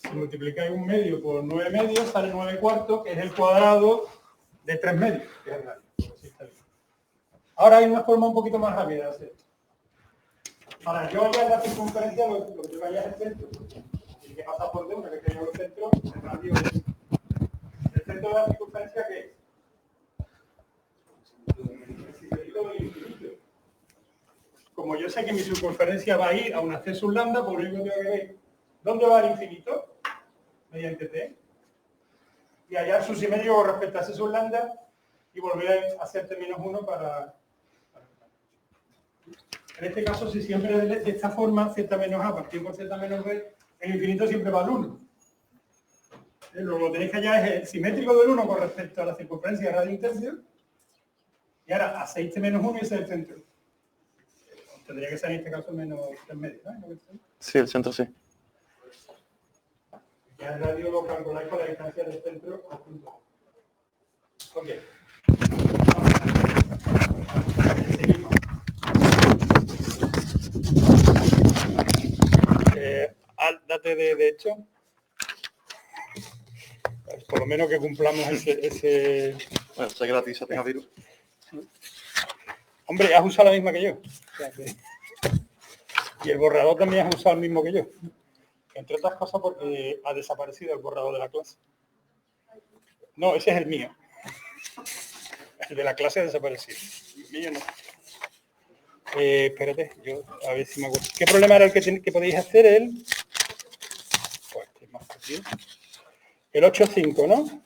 Si multiplicáis 1 medio por 9 medios, sale 9 cuartos, que es el cuadrado de 3 medios, que es el radio. Así está bien. Ahora hay una forma un poquito más rápida de hacer esto. Para yo hallar la circunferencia, lo que yo hallar es el centro. Tiene que pasar por D, una vez que tengo el centro, el radio es... ¿El centro de la circunferencia qué es? El simétrico del infinito. Como yo sé que mi circunferencia va a ir a una C sub lambda, por lo único que tengo que ver dónde va el infinito, mediante T, y hallar su simétrico con respecto a C sub lambda y volver a hacer T menos 1 para... En este caso, si siempre de esta forma, Z menos A partido por Z menos B, el infinito siempre va al 1. Lo que tenéis que hallar es el simétrico del 1 con respecto a la circunferencia de radio un tercio, y ahora hacéis T menos 1 y ese es el centro. Tendría que ser en este caso menos 3 medios, ¿no? sí, el centro sí. Ya el radio lo calculáis con la distancia del centro al punto. Ok. Seguimos. Date de hecho. Por lo menos que cumplamos ese... Bueno, sé que la tiza tenga virus. Hombre, has usado la misma que yo. O sea que... Y el borrador también has usado el mismo que yo. Entre otras cosas porque ha desaparecido el borrador de la clase. No, ese es el mío. El de la clase ha desaparecido. El mío no. Espérate, yo a ver si me acuerdo. ¿Qué problema era el que podéis hacer? Pues este más fácil. El 8.5, ¿no?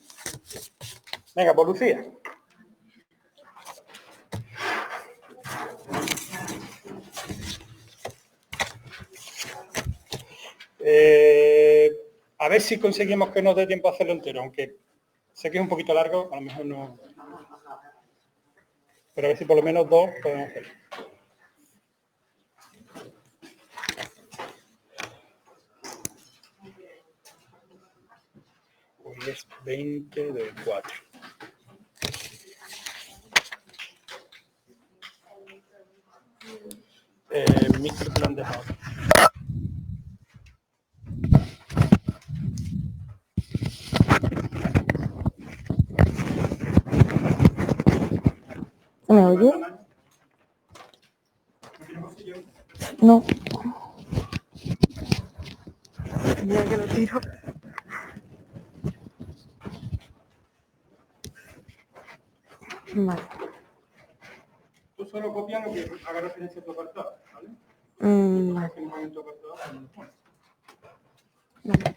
Venga, por Lucía. A ver si conseguimos que nos dé tiempo a hacerlo entero, aunque sé que es un poquito largo, a lo mejor no. Pero a ver si por lo menos 2 podemos hacerlo. Hoy es 20 del 4. Micro te lo han dejado. ¿Me oye? No. Mira que lo tiro. Vale. Tú solo copias lo que haga referencia a tu apartado, ¿vale? Vale. Vale.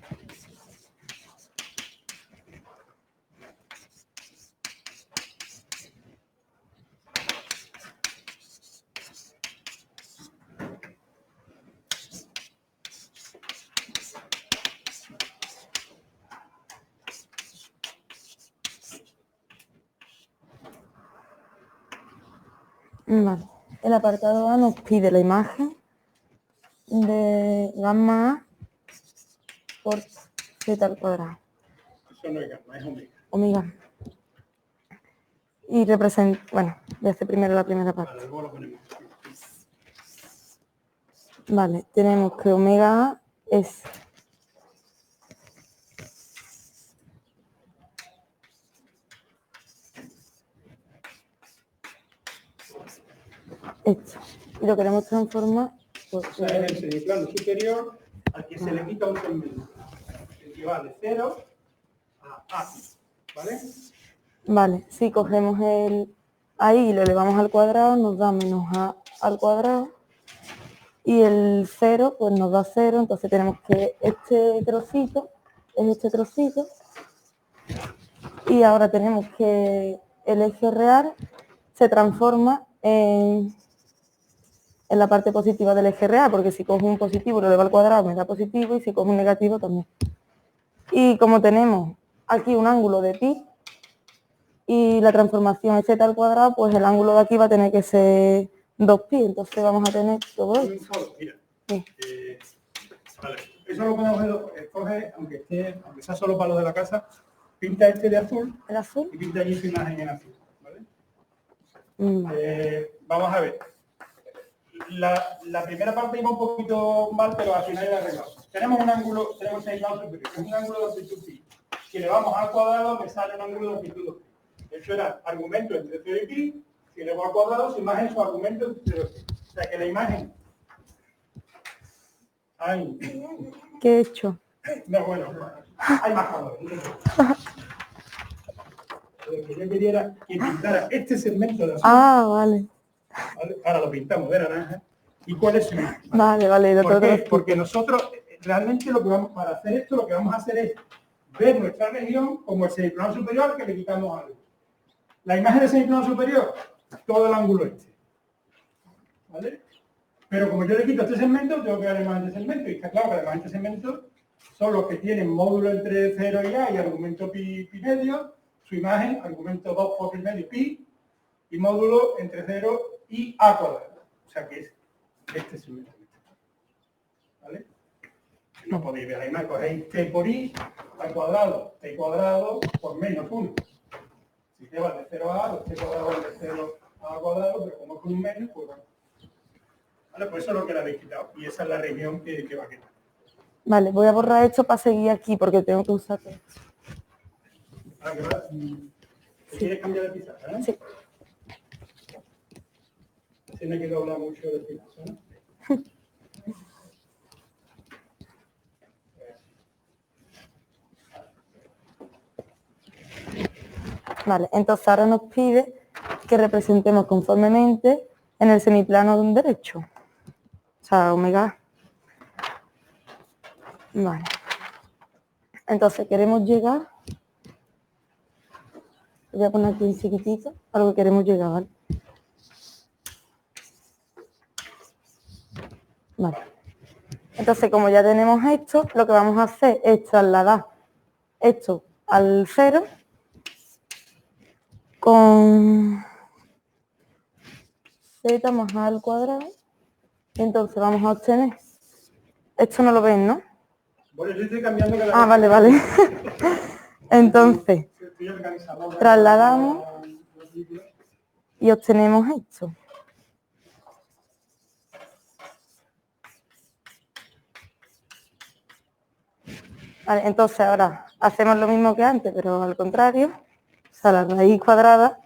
Vale. El apartado A nos pide la imagen de gamma A por z al cuadrado. Eso no es gamma, es omega. Omega. Y representa, bueno, voy a hacer primero la primera Vale, parte. luego lo ponemos. Vale, tenemos que omega A es esto. Y lo queremos transformar por O sea, es el semiplano superior al que se le quita un segmento. El que va de 0 a A. ¿Vale? Vale, si cogemos el ahí y lo elevamos al cuadrado, nos da menos A al cuadrado. Y el 0, pues nos da 0, entonces tenemos que este trocito es este trocito. Y ahora tenemos que el eje real se transforma en la parte positiva del eje real, porque si cojo un positivo y lo elevo al cuadrado me da positivo, y si cojo un negativo también. Y como tenemos aquí un ángulo de pi, y la transformación es z al cuadrado, pues el ángulo de aquí va a tener que ser 2pi, entonces vamos a tener todo Un esto. solo, mira. Sí. Vale. Eso lo podemos coger, aunque sea solo para lo de la casa, pinta este de azul ¿El azul? y pinta allí su imagen en azul. ¿Vale? Vale. Vamos a ver. La primera parte iba un poquito mal, pero al final la arreglamos. Tenemos un ángulo, tenemos 6 grados superior, que es un ángulo de amplitud pi. Si le vamos al cuadrado, me sale un ángulo de amplitud 2pi. Eso era argumento entre 0 y pi. Si le voy al cuadrado, su imagen su argumento entre 0 y pi. O sea que la imagen... Ay, ¿Qué he hecho? no, bueno, hay más colores. Lo que yo quería que pintara este segmento de azul. Ah, vale. ¿Vale? Ahora lo pintamos de naranja. ¿Y cuál es su imagen? Vale, ¿Por qué? doctor. Porque nosotros realmente lo que vamos para hacer esto, lo que vamos a hacer es ver nuestra región como el semiplano superior al que le quitamos algo. La imagen del semiplano superior, todo el ángulo este. ¿Vale? Pero como yo le quito este segmento, tengo que ver la imagen de segmento. Y está claro que la imagen de segmento son los que tienen módulo entre 0 y A y argumento pi medio. Su imagen, argumento 2 por pi medio pi, y módulo entre 0 y A cuadrado. O sea que es este segmento. ¿Vale? No podéis ver la imagen, cogéis t por i al cuadrado, t cuadrado por menos 1. Si te va de 0 a A, t cuadrado va de 0 a A cuadrado, pero como es con un menos, pues bueno. ¿Vale? Pues eso es lo que le habéis quitado. Y esa es la región que va a quitar. Vale, voy a borrar esto para seguir aquí, porque tengo que usar todo. Ahora que va, ¿quieres cambiar de pizarra? ¿Eh? Sí. Tiene que doblar mucho de pizarra, ¿no? Vale, entonces ahora nos pide que representemos conformemente en el semiplano de un derecho. O sea, omega. Vale. Entonces queremos llegar, voy a poner aquí en chiquitito, a lo que queremos llegar, ¿vale? Vale. Entonces, como ya tenemos esto, lo que vamos a hacer es trasladar esto al 0 con z más a al cuadrado. Y entonces vamos a obtener, esto no lo ven, ¿no? Bueno, yo estoy cambiando cada Ah, vale, vale. Entonces, Estoy organizado. trasladamos y obtenemos esto. Vale, entonces ahora hacemos lo mismo que antes, pero al contrario. O sea, la raíz cuadrada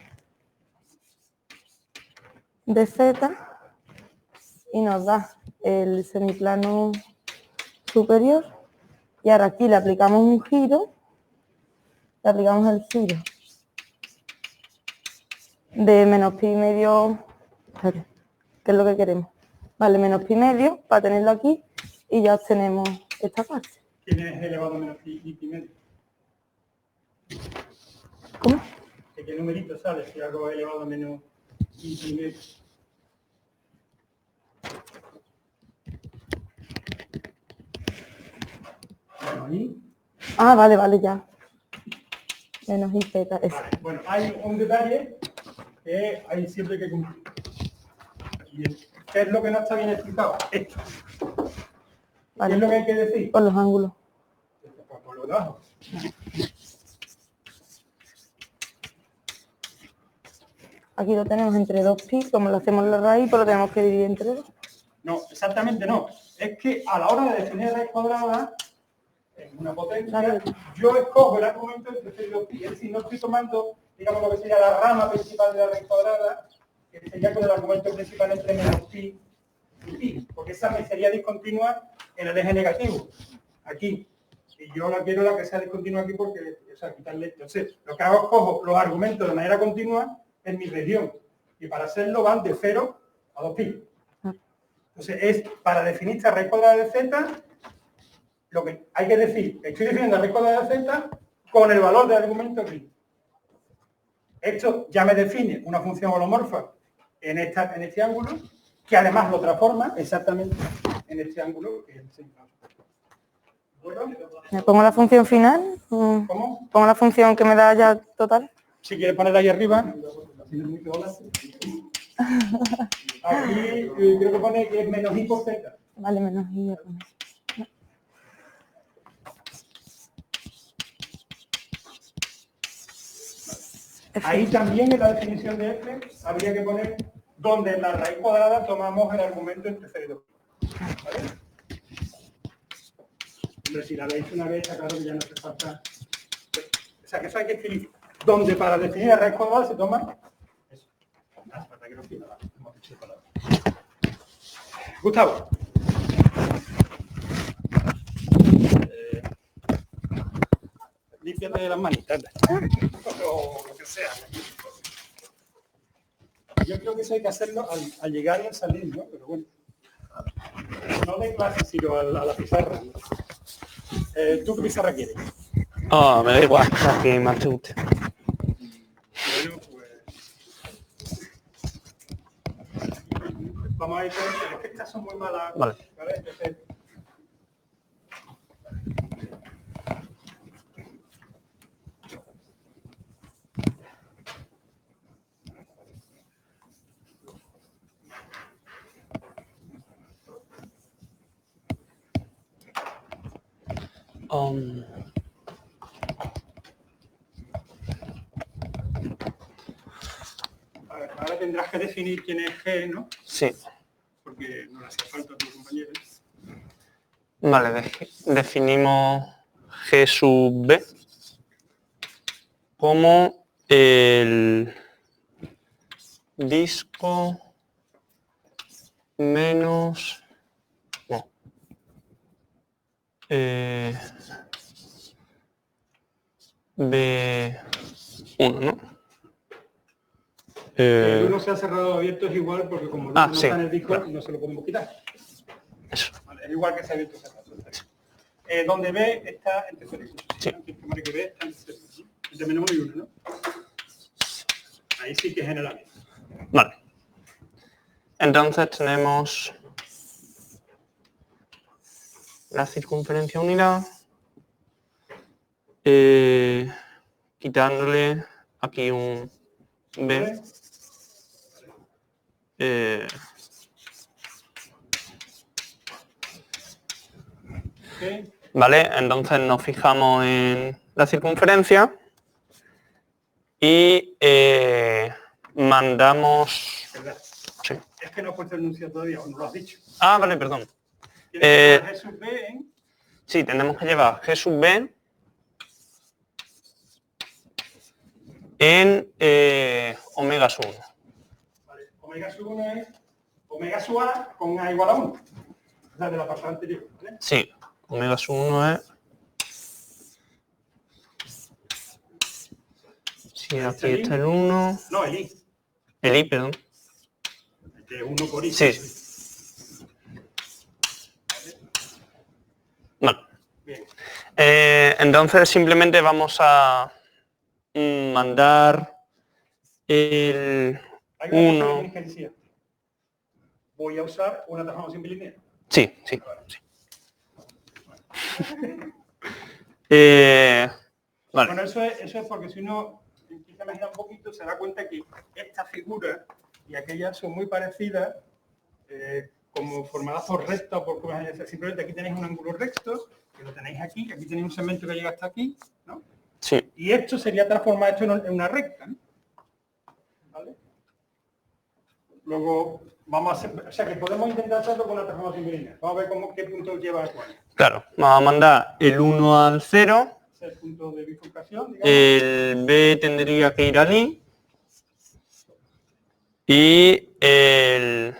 de z y nos da el semiplano superior. Y ahora aquí le aplicamos un giro, le aplicamos el giro de menos pi medio, espérate, ¿qué es lo que queremos? Vale, menos pi medio para tenerlo aquí y ya obtenemos esta parte. ¿Quién es elevado a menos pi medio? ¿Cómo? ¿Qué numerito sale si algo es elevado a menos pi medio? Bueno, ahí. Ah, vale, vale, ya. Menos i z, eso. Vale, bueno, hay un detalle que hay siempre que cumplir. Bien. ¿Qué es lo que no está bien explicado? Esto. ¿Qué Vale. es lo que hay que decir? Por los ángulos. Por lo de abajo. Aquí lo tenemos entre 2pi, como lo hacemos la raíz, pues lo tenemos que dividir entre 2. No, exactamente no. Es que a la hora de definir raíz cuadrada, en una potencia, Claro. yo escojo el argumento entre 0 y 2pi. Es decir, no estoy tomando, digamos, lo que sería la rama principal de la raíz cuadrada, que sería con el argumento principal entre menos pi y pi, porque esa me sería discontinua en el eje negativo, aquí. Y yo la quiero la que sea discontinua aquí porque, o sea, quitarle. Entonces, lo que hago es cojo los argumentos de manera continua en mi región. Y para hacerlo van de 0 a 2pi. Entonces, es para definir esta raíz cuadrada de z, lo que hay que decir, estoy definiendo la raíz cuadrada de z con el valor del argumento aquí. Esto ya me define una función holomorfa en este ángulo, que además lo transforma exactamente en este ángulo, que es el seno. ¿De acuerdo? ¿Me pongo la función final? ¿Cómo? ¿Pongo la función que me da ya total? Si quieres ponerla ahí arriba. Aquí creo que pone que es menos i por z. Vale, menos i. voy a poner. Ahí también en la definición de f habría que poner donde en la raíz cuadrada tomamos el argumento entre 0 y 2. ¿Vale? Hombre, si la veis una vez, está claro que ya no hace falta. O sea, que eso hay que escribir. Donde para definir la raíz cuadrada se toma eso. No hace falta que lo escriba, hemos hecho palabras. Gustavo. Límpiate las manitas. O lo que sea. Yo creo que eso hay que hacerlo al llegar y al salir, ¿no? Pero bueno. No de clase, sino a la pizarra. ¿Tú qué pizarra quieres? Oh, me da igual, la que más te guste. Bueno, pues... Vamos a ir con... Es que estas son muy malas. Vale. Entonces... A ver, ahora tendrás que definir quién es G, ¿no? Sí. Porque no le hacía falta a tu compañero. Vale, definimos G sub B como el disco menos... No. B1, ¿no? El 1 se ha cerrado o abierto es igual porque como no sí, está en el disco claro. no se lo podemos quitar. Eso. Vale, es igual que se ha abierto o cerrado. Donde B está entre 0 y 1. Sí. Que B está entre 0 y 1. Entre menos 1 y 1, ¿no? Ahí sí que es general. Vale. Entonces tenemos la circunferencia unidad, quitándole aquí un B. Okay. Vale, entonces nos fijamos en la circunferencia y mandamos... ¿Verdad? Sí. Es que no has puesto el enunciado todavía, o no lo has dicho. Ah, vale, perdón. Tienes que G sub B en... Sí, tenemos que llevar G sub B en omega sub 1. Vale, omega sub 1 es omega sub A con A igual a 1. O sea, de la pasada anterior. ¿Vale? Sí, omega sub 1 es... Sí, aquí está el 1. No, el I. El I, perdón. Que es 1 por I. Sí. Vale. Bien. Entonces simplemente vamos a mandar el Hay una cosa que 1. tienes que decir. Voy a usar una transformación bilineal. Sí. Vale. Bueno, eso es porque si uno empieza a imaginar un poquito, se da cuenta que esta figura y aquellas son muy parecidas como formada por recta o por curvas, simplemente aquí tenéis un ángulo recto, que lo tenéis aquí tenéis un segmento que llega hasta aquí, ¿no? Sí. Y esto sería transformar esto en una recta, ¿no? ¿Vale? Luego vamos a hacer, o sea que podemos intentar hacerlo con la transformación bilineal. Vamos a ver qué punto lleva a cuál. Claro, vamos a mandar el 1 al 0. Es el punto de bifurcación, digamos. El B tendría que ir al I. Y el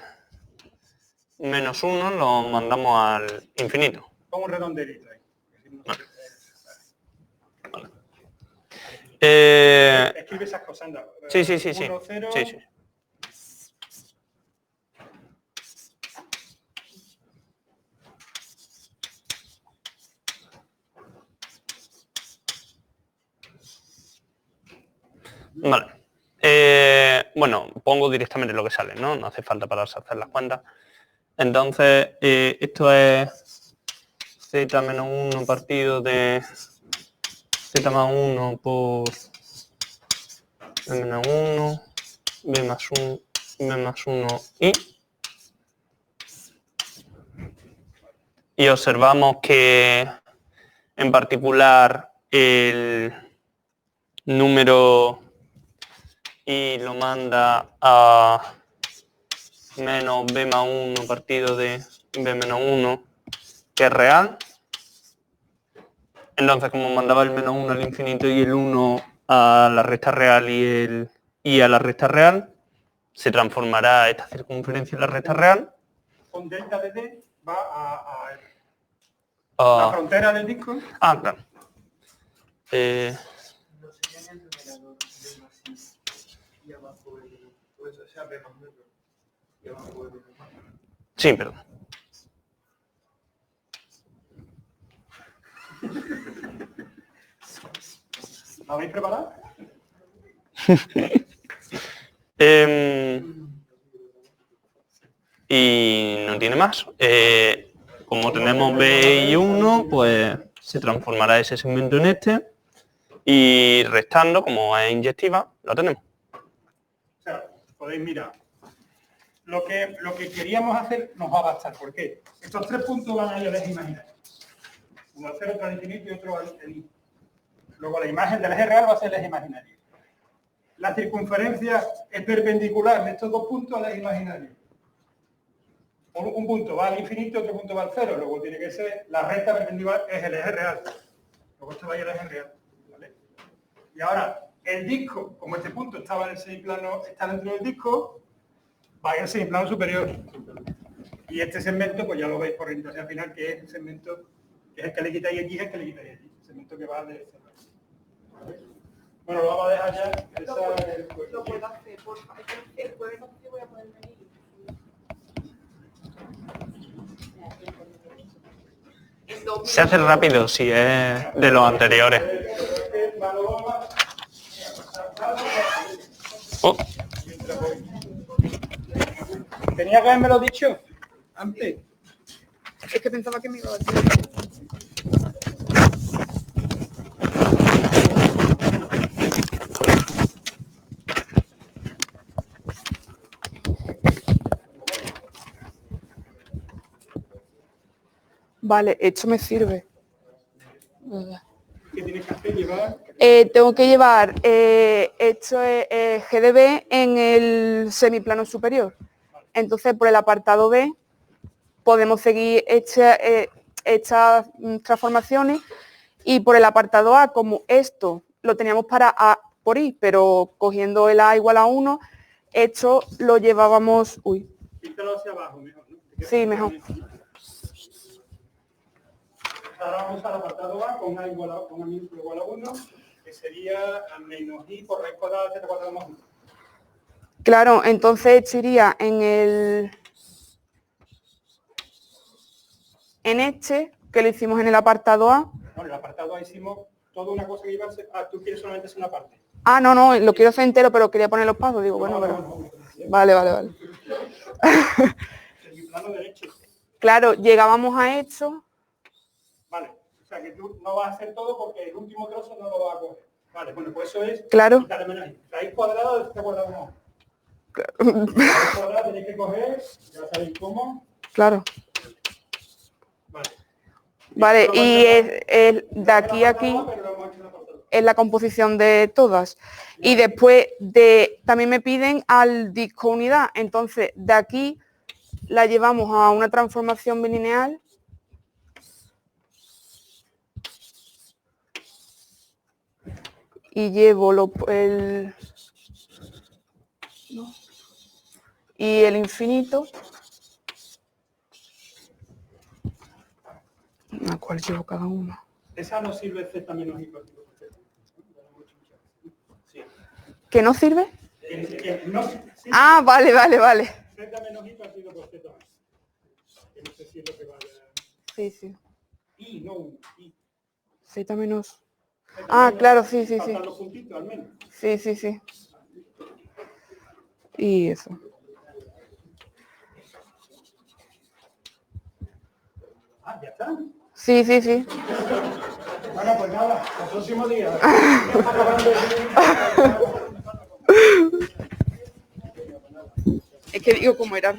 menos 1 lo mandamos al infinito. Con un redondelito ahí. Vale. Escribe esas cosas, anda. Sí. 1, 0. Sí. Vale. Bueno, pongo directamente lo que sale, ¿no? No hace falta pararse a hacer las cuentas. Entonces, esto es z menos 1 partido de z más 1 por b menos 1, b más 1 y observamos que en particular el número y lo manda a menos b más 1 partido de b menos 1, que es real. Entonces, como mandaba el menos 1 al infinito y el 1 a la recta real y el i a la recta real, se transformará esta circunferencia en la recta real. Con delta de d va a la frontera del disco. Ah, claro. Sí, perdón. ¿La habéis preparado? Y no tiene más. Como tenemos B y 1, pues se transformará ese segmento en este. Y restando, como es inyectiva, lo tenemos. O sea, podéis mirar. Lo que queríamos hacer nos va a bastar. ¿Por qué? Estos tres puntos van a ir al eje imaginario. Uno al 0, otro al infinito y otro al i. Luego la imagen del eje real va a ser el eje imaginario. La circunferencia es perpendicular de estos dos puntos al eje imaginario. Un punto va al infinito, otro punto va al 0. Luego tiene que ser la recta perpendicular, es el eje real. Luego esto va a ir al eje real. ¿Vale? Y ahora, el disco, como este punto estaba en el semiplano, está dentro del disco, va a ir al semiplano superior. Y este segmento, pues ya lo veis por orientación final, que es el segmento, que es el que le quitáis aquí, es el que le quitáis aquí. El segmento que va de este. ¿Vale? Bueno, lo vamos a dejar ya. Lo puedo hacer, por favor. El jueves no voy a poder venir. Se hace rápido si es de los anteriores. Oh. Tenía que haberme lo dicho antes. Es que pensaba que me iba a decir. Vale, esto me sirve. ¿Qué tienes que hacer? Llevar. Tengo que llevar esto es GDB en el semiplano superior. Entonces, por el apartado B podemos seguir estas transformaciones y por el apartado A, como esto lo teníamos para A por I, pero cogiendo el A igual a 1, esto lo llevábamos... Uy. Píntalo hacia abajo, mejor, ¿no? Sí, mejor. Ahora vamos a usar el apartado A con A igual a 1, que sería a menos I por raíz cuadrada de z cuadrado más 1. Claro, entonces esto iría en este, que lo hicimos en el apartado A. No, en el apartado A hicimos toda una cosa que iba a ser... Ah, tú quieres solamente hacer una parte. Ah, no, lo quiero hacer entero, pero quería poner los pasos. Digo, bueno, pero... Vale. En mi plano derecho. Claro, llegábamos a esto. Vale, o sea que tú no vas a hacer todo porque el último trozo no lo vas a coger. Vale, bueno, pues eso es... Claro. Quitarle menos I. Raíz cuadrada de z cuadrado más 1. Ahora tenéis que coger, ya sabéis cómo. Claro. Vale. Vale, y de aquí a aquí es la composición de todas. Y después también me piden al disco unidad. Entonces, de aquí la llevamos a una transformación bilineal. Y llevo y el infinito. ¿A cuál llevo cada uno? Esa no sirve Z menos I partido por Z. Sí. ¿Que no sirve? No, sí, Ah, vale. Z menos I partido por Z. Que no sé si es lo que vale. Sí. I, no I. Z menos. Ah, claro, sí. Faltan los puntitos al menos. Sí. Y eso. Ah, ya está. Sí. Bueno, pues nada, hasta el próximo día. Es que digo, como era